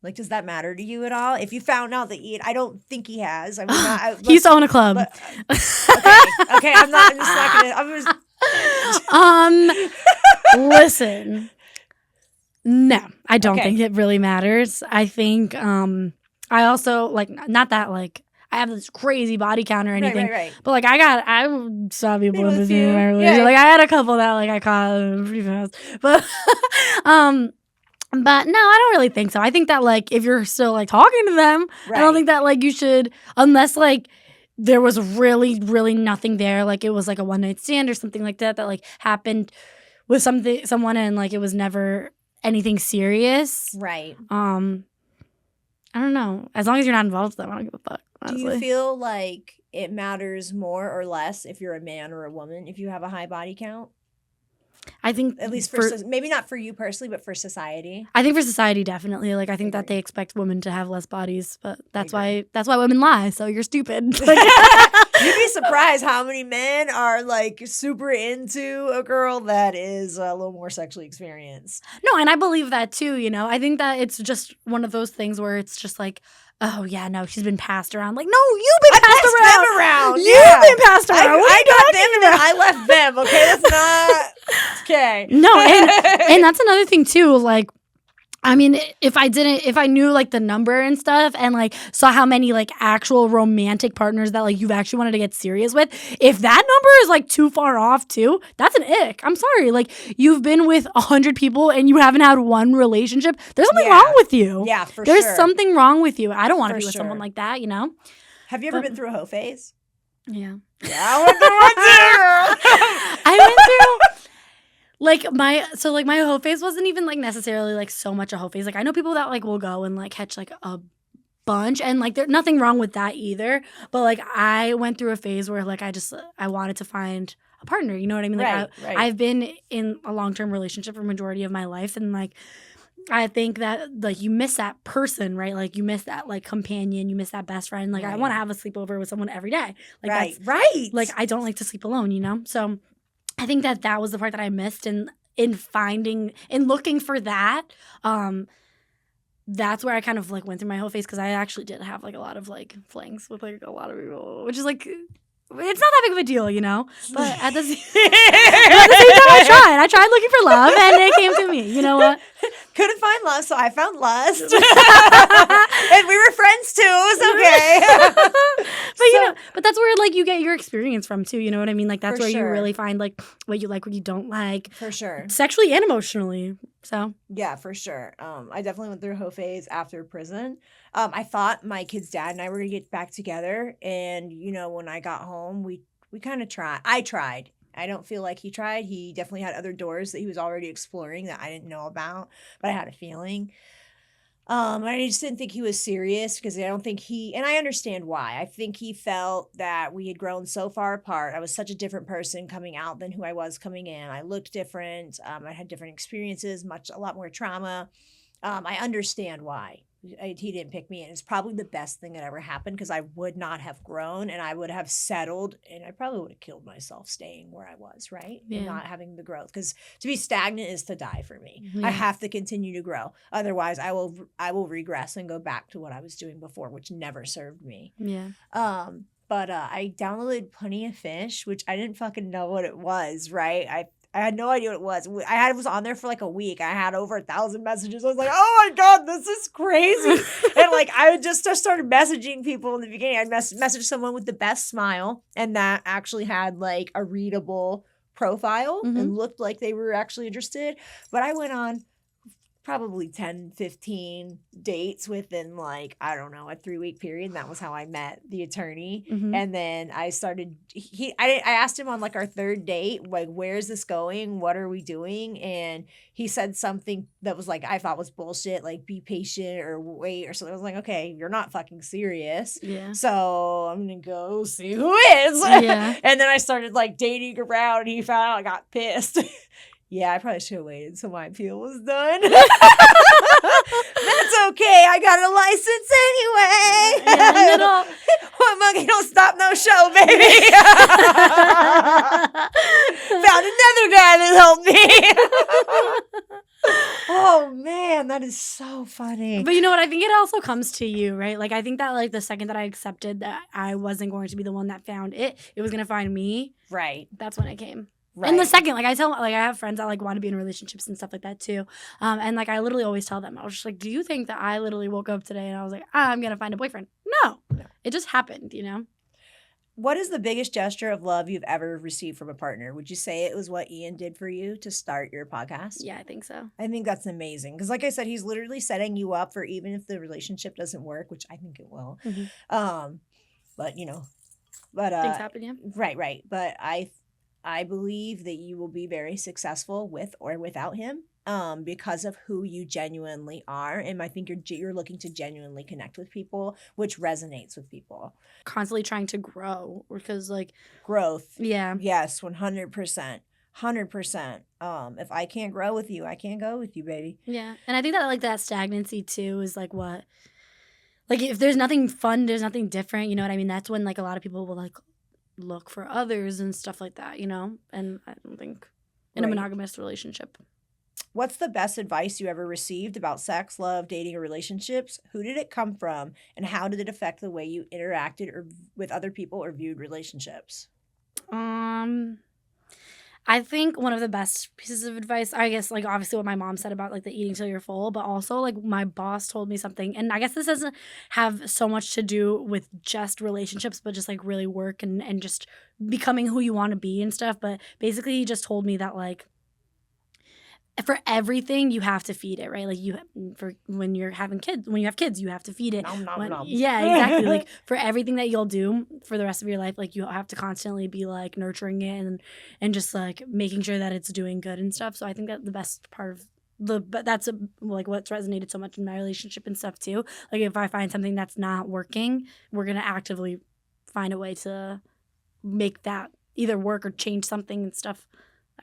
Like, does that matter to you at all? If you found out that I don't think he has. I would not. He used to own a club. Okay. I'm just not gonna. Listen. No, I don't Okay. think it really matters. I think I also like not that like I have this crazy body count or anything. Right. But like I saw people With in you. my relationship. Yeah. Like I had a couple that like I caught pretty fast. But but no, I don't really think so. I think that like if you're still like talking to them, I don't think that like you should, unless like there was really, really nothing there, like it was like a one night stand or something like that like happened with someone and like it was never anything serious. Right. I don't know. As long as you're not involved with them, I don't give a fuck. Honestly. Do you feel like it matters more or less if you're a man or a woman if you have a high body count? I think At least maybe not for you personally, but for society. I think for society, definitely. Like I think that they expect women to have less bodies, but that's why women lie. So you're stupid. Like, You'd be surprised how many men are like super into a girl that is a little more sexually experienced. no, and I believe that too. You know, I think that it's just one of those things where it's just like, oh yeah, no, she's been passed around. Like, no, you've been passed around. Them around. You've been passed around. What are I you got talking them and about? then I left them. Okay, that's not okay. No, and that's another thing too. Like, I mean, if I knew like the number and stuff and like saw how many like actual romantic partners that like you've actually wanted to get serious with, if that number is like too far off too, that's an ick. I'm sorry. Like you've been with 100 people and you haven't had one relationship. There's something wrong with you. Yeah, for There's sure. something wrong with you. I don't want to For be with someone sure. like that, you know? Have you ever been through a hoe phase? Yeah. Yeah, I went through one too. I went through like my hoe phase wasn't even like necessarily like so much a hoe phase. Like I know people that like will go and like catch like a bunch and like there's nothing wrong with that either. But like I went through a phase where like I wanted to find a partner. You know what I mean? Like Right. I've been in a long-term relationship for majority of my life and like I think that like you miss that person, right? Like you miss that like companion, you miss that best friend. Like I Right. want to have a sleepover with someone every day. Like right. that's Right. like I don't like to sleep alone, you know? So I think that was the part that I missed in looking for that. That's where I kind of like went through my whole phase because I actually did have like a lot of like flings with like a lot of people, which is like it's not that big of a deal, you know? But at the same time I tried looking for love and it came to me. You know what? Couldn't find love, so I found lust. And we were friends too. It was okay. But you know, but that's where like you get your experience from too. You know what I mean? Like that's For where you sure. really find like what you like, what you don't like, For sure. sexually and emotionally. So Yeah, for sure. I definitely went through a hoe phase after prison. I thought my kid's dad and I were gonna get back together, and you know, when I got home, we kind of tried. I tried. I don't feel like he tried. He definitely had other doors that he was already exploring that I didn't know about, but I had a feeling. I just didn't think he was serious because I don't think and I understand why. I think he felt that we had grown so far apart. I was such a different person coming out than who I was coming in. I looked different. I had different experiences, a lot more trauma. I understand why he didn't pick me, and it's probably the best thing that ever happened because I would not have grown and I would have settled, and I probably would have killed myself staying where I was, right? Yeah. And not having the growth, because to be stagnant is to die for me. Yeah. I have to continue to grow, otherwise I will regress and go back to what I was doing before, which never served me. Yeah. But I downloaded Plenty of Fish, which I didn't fucking know what it was, right? I had no idea what it was. It was on there for like a week. I had over 1,000 messages. I was like, oh my God, this is crazy. And like, I just started messaging people in the beginning. I'd message someone with the best smile, and that actually had like a readable profile and looked like they were actually interested. But I went on probably 10, 15 dates within like, I don't know, a 3-week period. And that was how I met the attorney. And then I started, I asked him on like our third date, like, where's this going? What are we doing? And he said something that was like, I thought was bullshit, like be patient or wait or something. I was like, okay, you're not fucking serious. Yeah. So I'm going to go see who is. Yeah. And then I started like dating around, and he found out. I got pissed. Yeah, I probably should have waited until my appeal was done. That's okay. I got a license anyway. Yeah, What monkey don't stop no show, baby. Found another guy that helped me. Oh man, that is so funny. But you know what? I think it also comes to you, right? Like, I think that like the second that I accepted that I wasn't going to be the one that found it was going to find me. Right. That's when it came. Right. And the second, like I have friends that like want to be in relationships and stuff like that too. And like I literally always tell them, I was just like, do you think that I literally woke up today and I was like, I'm going to find a boyfriend? No. It just happened, you know? What is the biggest gesture of love you've ever received from a partner? Would you say it was what Ian did for you to start your podcast? Yeah, I think so. I think that's amazing. Because like I said, he's literally setting you up for even if the relationship doesn't work, which I think it will. But you know, Things happen, yeah. Right. But I believe that you will be very successful with or without him, because of who you genuinely are. And I think you're looking to genuinely connect with people, which resonates with people. Constantly trying to grow because like Growth. Yeah. Yes, 100%. 100%. If I can't grow with you, I can't go with you, baby. Yeah. And I think that like that stagnancy too is like what, like if there's nothing fun, there's nothing different, you know what I mean? That's when like a lot of people will like look for others and stuff like that, you know? And I don't think in a monogamous relationship. What's the best advice you ever received about sex, love, dating, or relationships? Who did it come from? And how did it affect the way you interacted or with other people or viewed relationships? I think one of the best pieces of advice, I guess, like obviously what my mom said about like the eating till you're full, but also like my boss told me something, and I guess this doesn't have so much to do with just relationships, but just like really work and just becoming who you want to be and stuff. But basically he just told me that like for everything you have to feed it, right? Like when you have kids, you have to feed it. Nom. Yeah, exactly. Like for everything that you'll do for the rest of your life, like you have to constantly be like nurturing it and just like making sure that it's doing good and stuff. So I think that the best part of that's like what's resonated so much in my relationship and stuff too. Like if I find something that's not working, we're gonna actively find a way to make that either work or change something and stuff.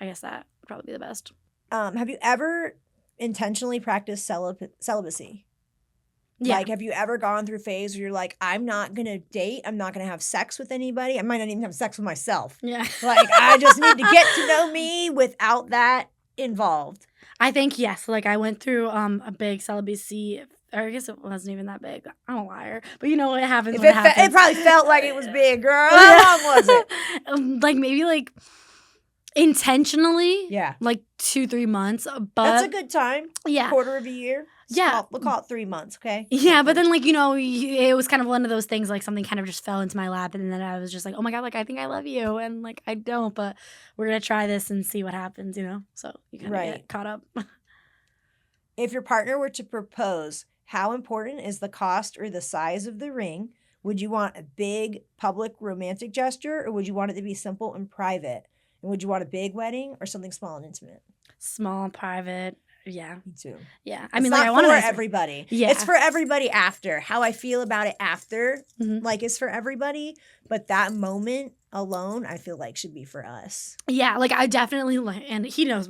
I guess that would probably be the best. Have you ever intentionally practiced celibacy? Yeah. Like, have you ever gone through a phase where you're like, I'm not going to date. I'm not going to have sex with anybody. I might not even have sex with myself. Yeah. Like, I just need to get to know me without that involved. I think, yes. Like, I went through a big celibacy, or I guess it wasn't even that big. I'm a liar. But you know what happens when it happens. It probably felt like it was big, girl. How long was it? Like, maybe like intentionally. Yeah. Like 2-3 months. But that's a good time. Yeah. Quarter of a year. Yeah. We'll call it 3 months, okay? Yeah, but then, like, you know, it was kind of one of those things, like, something kind of just fell into my lap, and then I was just like, oh, my God, like, I think I love you, and, like, I don't, but we're going to try this and see what happens, you know? So you kind of get caught up. If your partner were to propose, how important is the cost or the size of the ring? Would you want a big public romantic gesture, or would you want it to be simple and private? And would you want a big wedding or something small and intimate? Small, private. Yeah. Me too. Yeah. I mean, like, I want for everybody. Yeah. It's for everybody after. How I feel about it after, Mhm. like, is for everybody. But that moment alone, I feel like should be for us. Yeah, like I definitely like, and he knows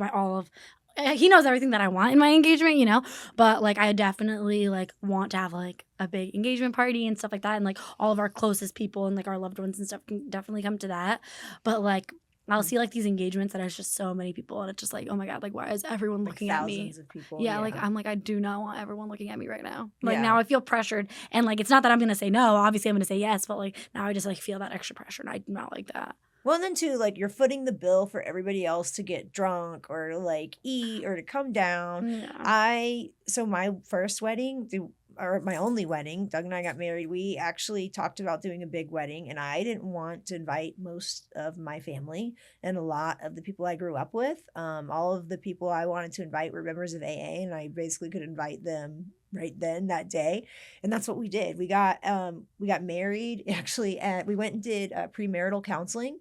he knows everything that I want in my engagement, you know. But like, I definitely like want to have like a big engagement party and stuff like that, and like all of our closest people and like our loved ones and stuff can definitely come to that. But like, I'll see like these engagements that has just so many people, and it's just like, oh my god, like why is everyone Like looking at me? thousands of people. Yeah, like I'm like I do not want everyone looking at me right now. Like Yeah. now I feel pressured, and like it's not that I'm gonna say no. Obviously, I'm gonna say yes, but like now I just like feel that extra pressure, and I do not like that. Well, and then too, like, you're footing the bill for everybody else to get drunk or like eat or to come down. Yeah. So my first wedding, or my only wedding, Doug and I got married. We actually talked about doing a big wedding, and I didn't want to invite most of my family and a lot of the people I grew up with. All of the people I wanted to invite were members of AA, and I basically could invite them right then that day, and that's what we did. We got married actually, we went and did premarital counseling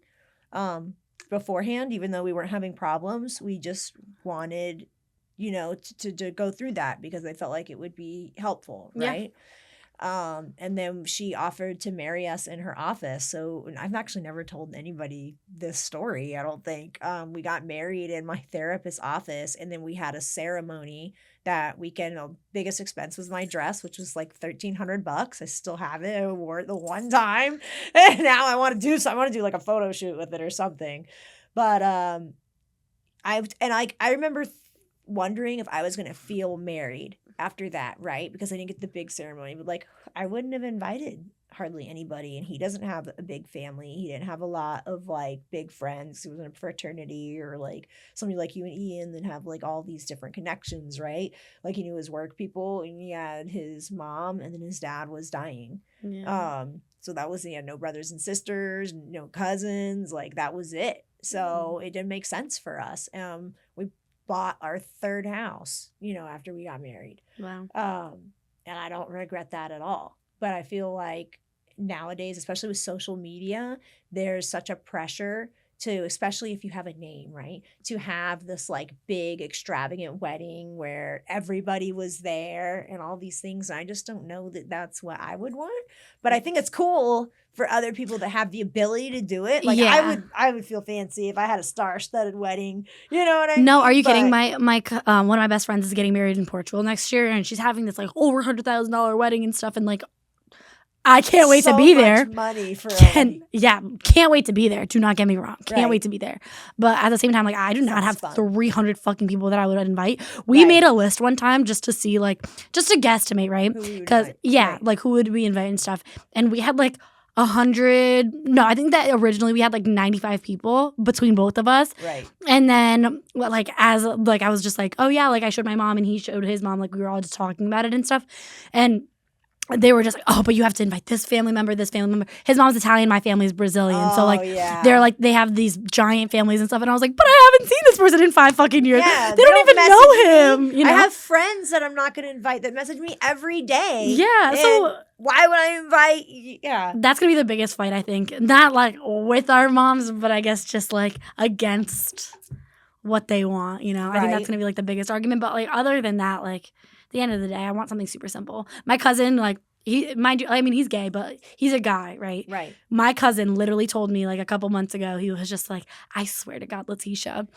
beforehand, even though we weren't having problems. We just wanted, you know, to go through that because I felt like it would be helpful, right? And then she offered to marry us in her office. So I've actually never told anybody this story, I don't think. We got married in my therapist's office, and then we had a ceremony that weekend. The biggest expense was my dress, which was like $1,300. I still have it. I wore it the one time, and now I want to do like a photo shoot with it or something. But I remember wondering if I was going to feel married after that, right? Because I didn't get the big ceremony, but like I wouldn't have invited hardly anybody, and he doesn't have a big family. He didn't have a lot of like big friends. He was in a fraternity, or like somebody like you and Ian that have like all these different connections, right? Like he knew his work people, and he had his mom, and then his dad was dying. Yeah. So that was, he had no brothers and sisters, no cousins, like that was it. So it didn't make sense for us. We bought our third house, you know, after we got married. Wow. And I don't regret that at all. But I feel like nowadays, especially with social media, there's such a pressure to, especially if you have a name, right? To have this like big extravagant wedding where everybody was there and all these things. And I just don't know that that's what I would want. But I think it's cool for other people to have the ability to do it. Like I would feel fancy if I had a star-studded wedding. You know what I mean? No, are you kidding? My one of my best friends is getting married in Portugal next year, and she's having this like over $100,000 wedding and stuff, and like I can't wait to be there. Money for can't wait to be there. Do not get me wrong. Can't wait to be there. But at the same time, like I do not have 300 fucking people that I would invite. We made a list one time just to see, like, just to guesstimate, right? Because like who would we invite and stuff, and we had like 100. No, I think that originally we had like 95 people between both of us. Right. And then like as like I was just like, oh yeah, like I showed my mom and he showed his mom, like we were all just talking about it and stuff, and they were just like, oh, but you have to invite this family member, this family member. His mom's Italian, my family's Brazilian. So like they're like, they have these giant families and stuff. And I was like, but I haven't seen this person in 5 fucking years. Yeah, they don't even know him. You know? I have friends that I'm not going to invite that message me every day. Yeah. So why would I invite? Yeah. That's going to be the biggest fight, I think. Not like with our moms, but I guess just like against what they want, you know? I think that's going to be like the biggest argument. But like other than that, like, at the end of the day, I want something super simple. My cousin, like, mind you, I mean, he's gay, but he's a guy, right? Right. My cousin literally told me like a couple months ago, he was just like, I swear to God, Letitia,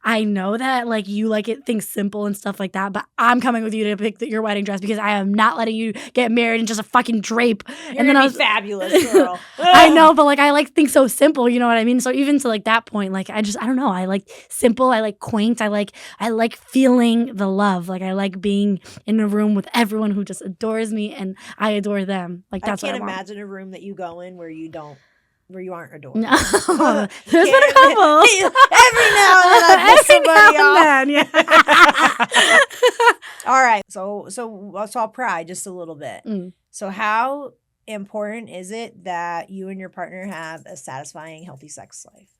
I know that like you like it things simple and stuff like that, but I'm coming with you to pick your wedding dress because I am not letting you get married in just a fucking drape. And then I was fabulous, girl. I know, but like I like things so simple, you know what I mean? So even to like that point, like I don't know, I like simple, I like quaint, I like feeling the love. Like I like being in a room with everyone who just adores me and I adore them. Like that's what I want. I can't imagine a room that you go in where you aren't adored. No. There's been a couple. Every now and then I piss somebody off. Yeah. All right. So I'll pry just a little bit. So how important is it that you and your partner have a satisfying, healthy sex life?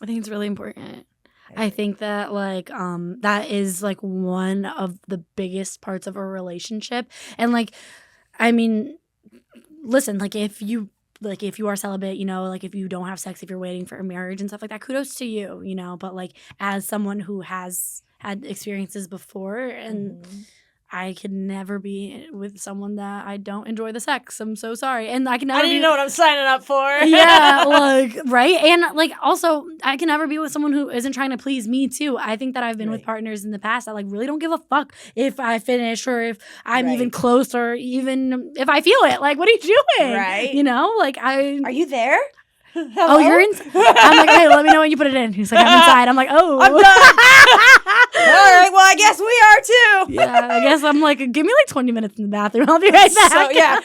I think it's really important. I think that like that is like one of the biggest parts of a relationship. And like, I mean, listen, like if you are celibate, you know, like if you don't have sex, if you're waiting for a marriage and stuff like that, kudos to you, you know, but like as someone who has had experiences before, and I could never be with someone that I don't enjoy the sex. I'm so sorry. And I can never I didn't know what I'm signing up for. Yeah, like, right? And, like, also, I can never be with someone who isn't trying to please me, too. I think that I've been with partners in the past that, like, really don't give a fuck if I finish or if I'm even close or even if I feel it. Like, what are you doing? Right. You know? Like, Are you there? Oh, Hello? you're in? I'm like, hey, let me know when you put it in. He's like, I'm inside. I'm like, oh. I'm done. All right, well, I guess we are too. Yeah, I guess I'm like, give me like 20 minutes in the bathroom. I'll be right back. So, yeah.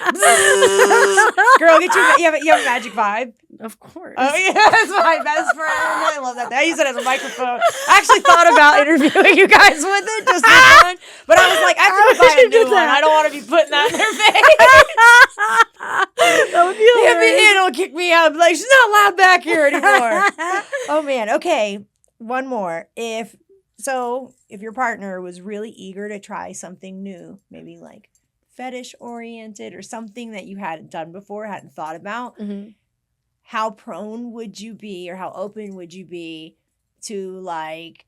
Girl, you have a magic vibe. Of course. Oh, yeah, that's my best friend. I love that. I use it as a microphone. I actually thought about interviewing you guys with it just for fun, but I was like, I have to buy a new one. I don't want to be putting that in their face. That would be hilarious. It'll kick me out. Like, she's not allowed back here anymore. Oh, man. Okay, one more. If your partner was really eager to try something new, maybe like fetish oriented or something that you hadn't done before, hadn't thought about, how prone would you be or how open would you be to like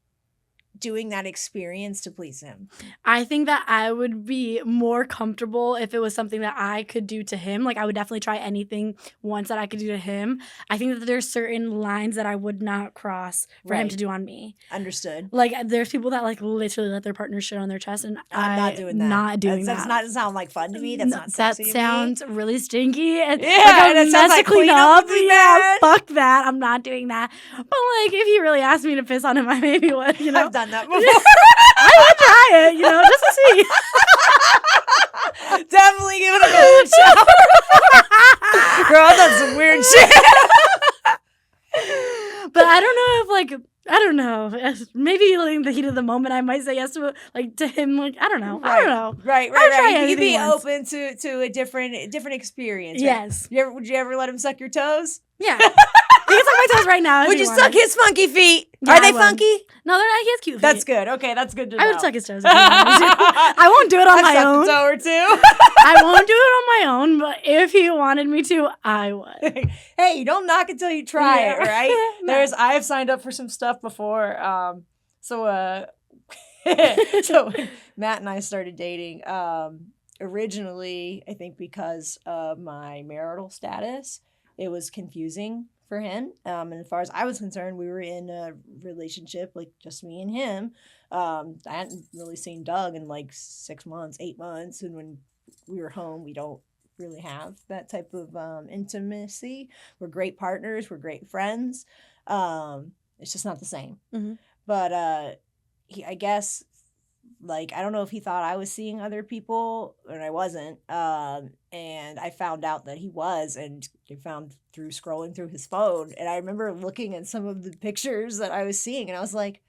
doing that experience to please him? I think that I would be more comfortable if it was something that I could do to him. Like, I would definitely try anything once that I could do to him. I think that there's certain lines that I would not cross for him to do on me. Understood. Like, there's people that like literally let their partner shit on their chest, and I'm not doing that. Not doing that. That doesn't sound like fun to me. That's not sexy That sounds really stinky. And and it sounds like clean up would be bad. Fuck that. I'm not doing that. But like, if he really asked me to piss on him, I maybe would. You know, I've done that before. I would try it, you know, just to see. Definitely give it a golden shower. Girl, I've done some weird shit. But I don't know if, like, I don't know. Maybe like in the heat of the moment, I might say yes to him. Like, I don't know. Right. I don't know. Right. You'd be open to a different experience. Right? Yes. Would you ever let him suck your toes? Yeah. He can suck my toes right now. Would you suck his funky feet? Yeah, Are they funky? No, they're not. He has cute feet. That's good. Okay, that's good to know. I would suck his toes if he wanted to. I won't do it on my own. I've sucked a toe or two. I won't do it on my own, but if he wanted me to, I would. Hey, you don't knock until you try it, right? No. I have signed up for some stuff before. So when Matt and I started dating, originally, I think because of my marital status, it was confusing for him. And as far as I was concerned, we were in a relationship, like just me and him. I hadn't really seen Doug in like 6 months, 8 months. And when we were home, we don't really have that type of intimacy. We're great partners. We're great friends. It's just not the same. Mm-hmm. But I guess, like, I don't know if he thought I was seeing other people, and I wasn't. And I found out that he was, and I found through scrolling through his phone. And I remember looking at some of the pictures that I was seeing, and I was like,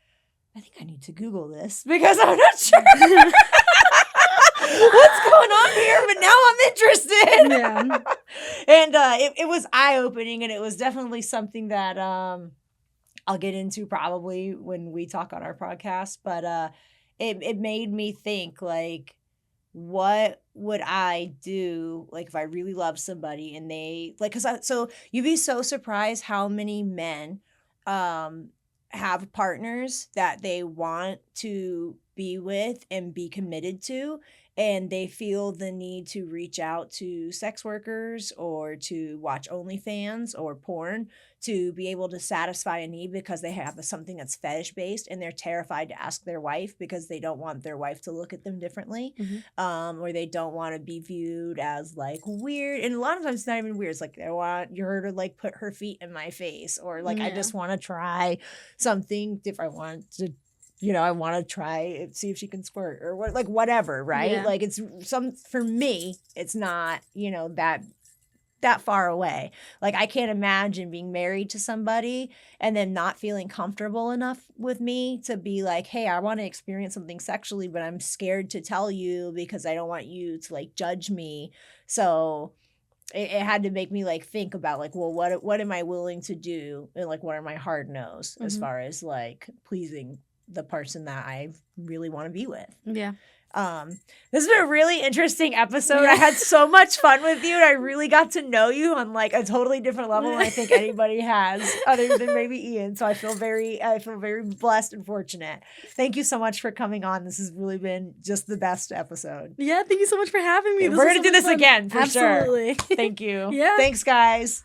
I think I need to Google this because I'm not sure what's going on here, but now I'm interested. Yeah. And it was eye-opening, and it was definitely something that I'll get into probably when we talk on our podcast. But it made me think, like, what would I do, like, if I really love somebody and they, like, so you'd be so surprised how many men have partners that they want to be with and be committed to, and they feel the need to reach out to sex workers or to watch OnlyFans or porn to be able to satisfy a need because they have something that's fetish based, and they're terrified to ask their wife because they don't want their wife to look at them differently, or they don't want to be viewed as like weird. And a lot of times it's not even weird. It's like, I want her to like put her feet in my face, or like, I just want to try something different. I want to, I want to try see if she can squirt or what, like whatever, right? Yeah. Like it's for me, it's not, that far away. Like, I can't imagine being married to somebody and then not feeling comfortable enough with me to be like, hey, I want to experience something sexually, but I'm scared to tell you because I don't want you to like judge me. So it had to make me like think about like, well, what am I willing to do? And like, what are my hard no's as far as like pleasing the person that I really want to be with? Yeah. This has been a really interesting episode. I had so much fun with you, and I really got to know you on like a totally different level than I think anybody has, other than maybe Ian. So I feel very blessed and fortunate. Thank you so much for coming on. This has really been just the best episode. Yeah, thank you so much for having me. We're gonna do this again for Absolutely. sure. Thank you. Yeah. Thanks, guys.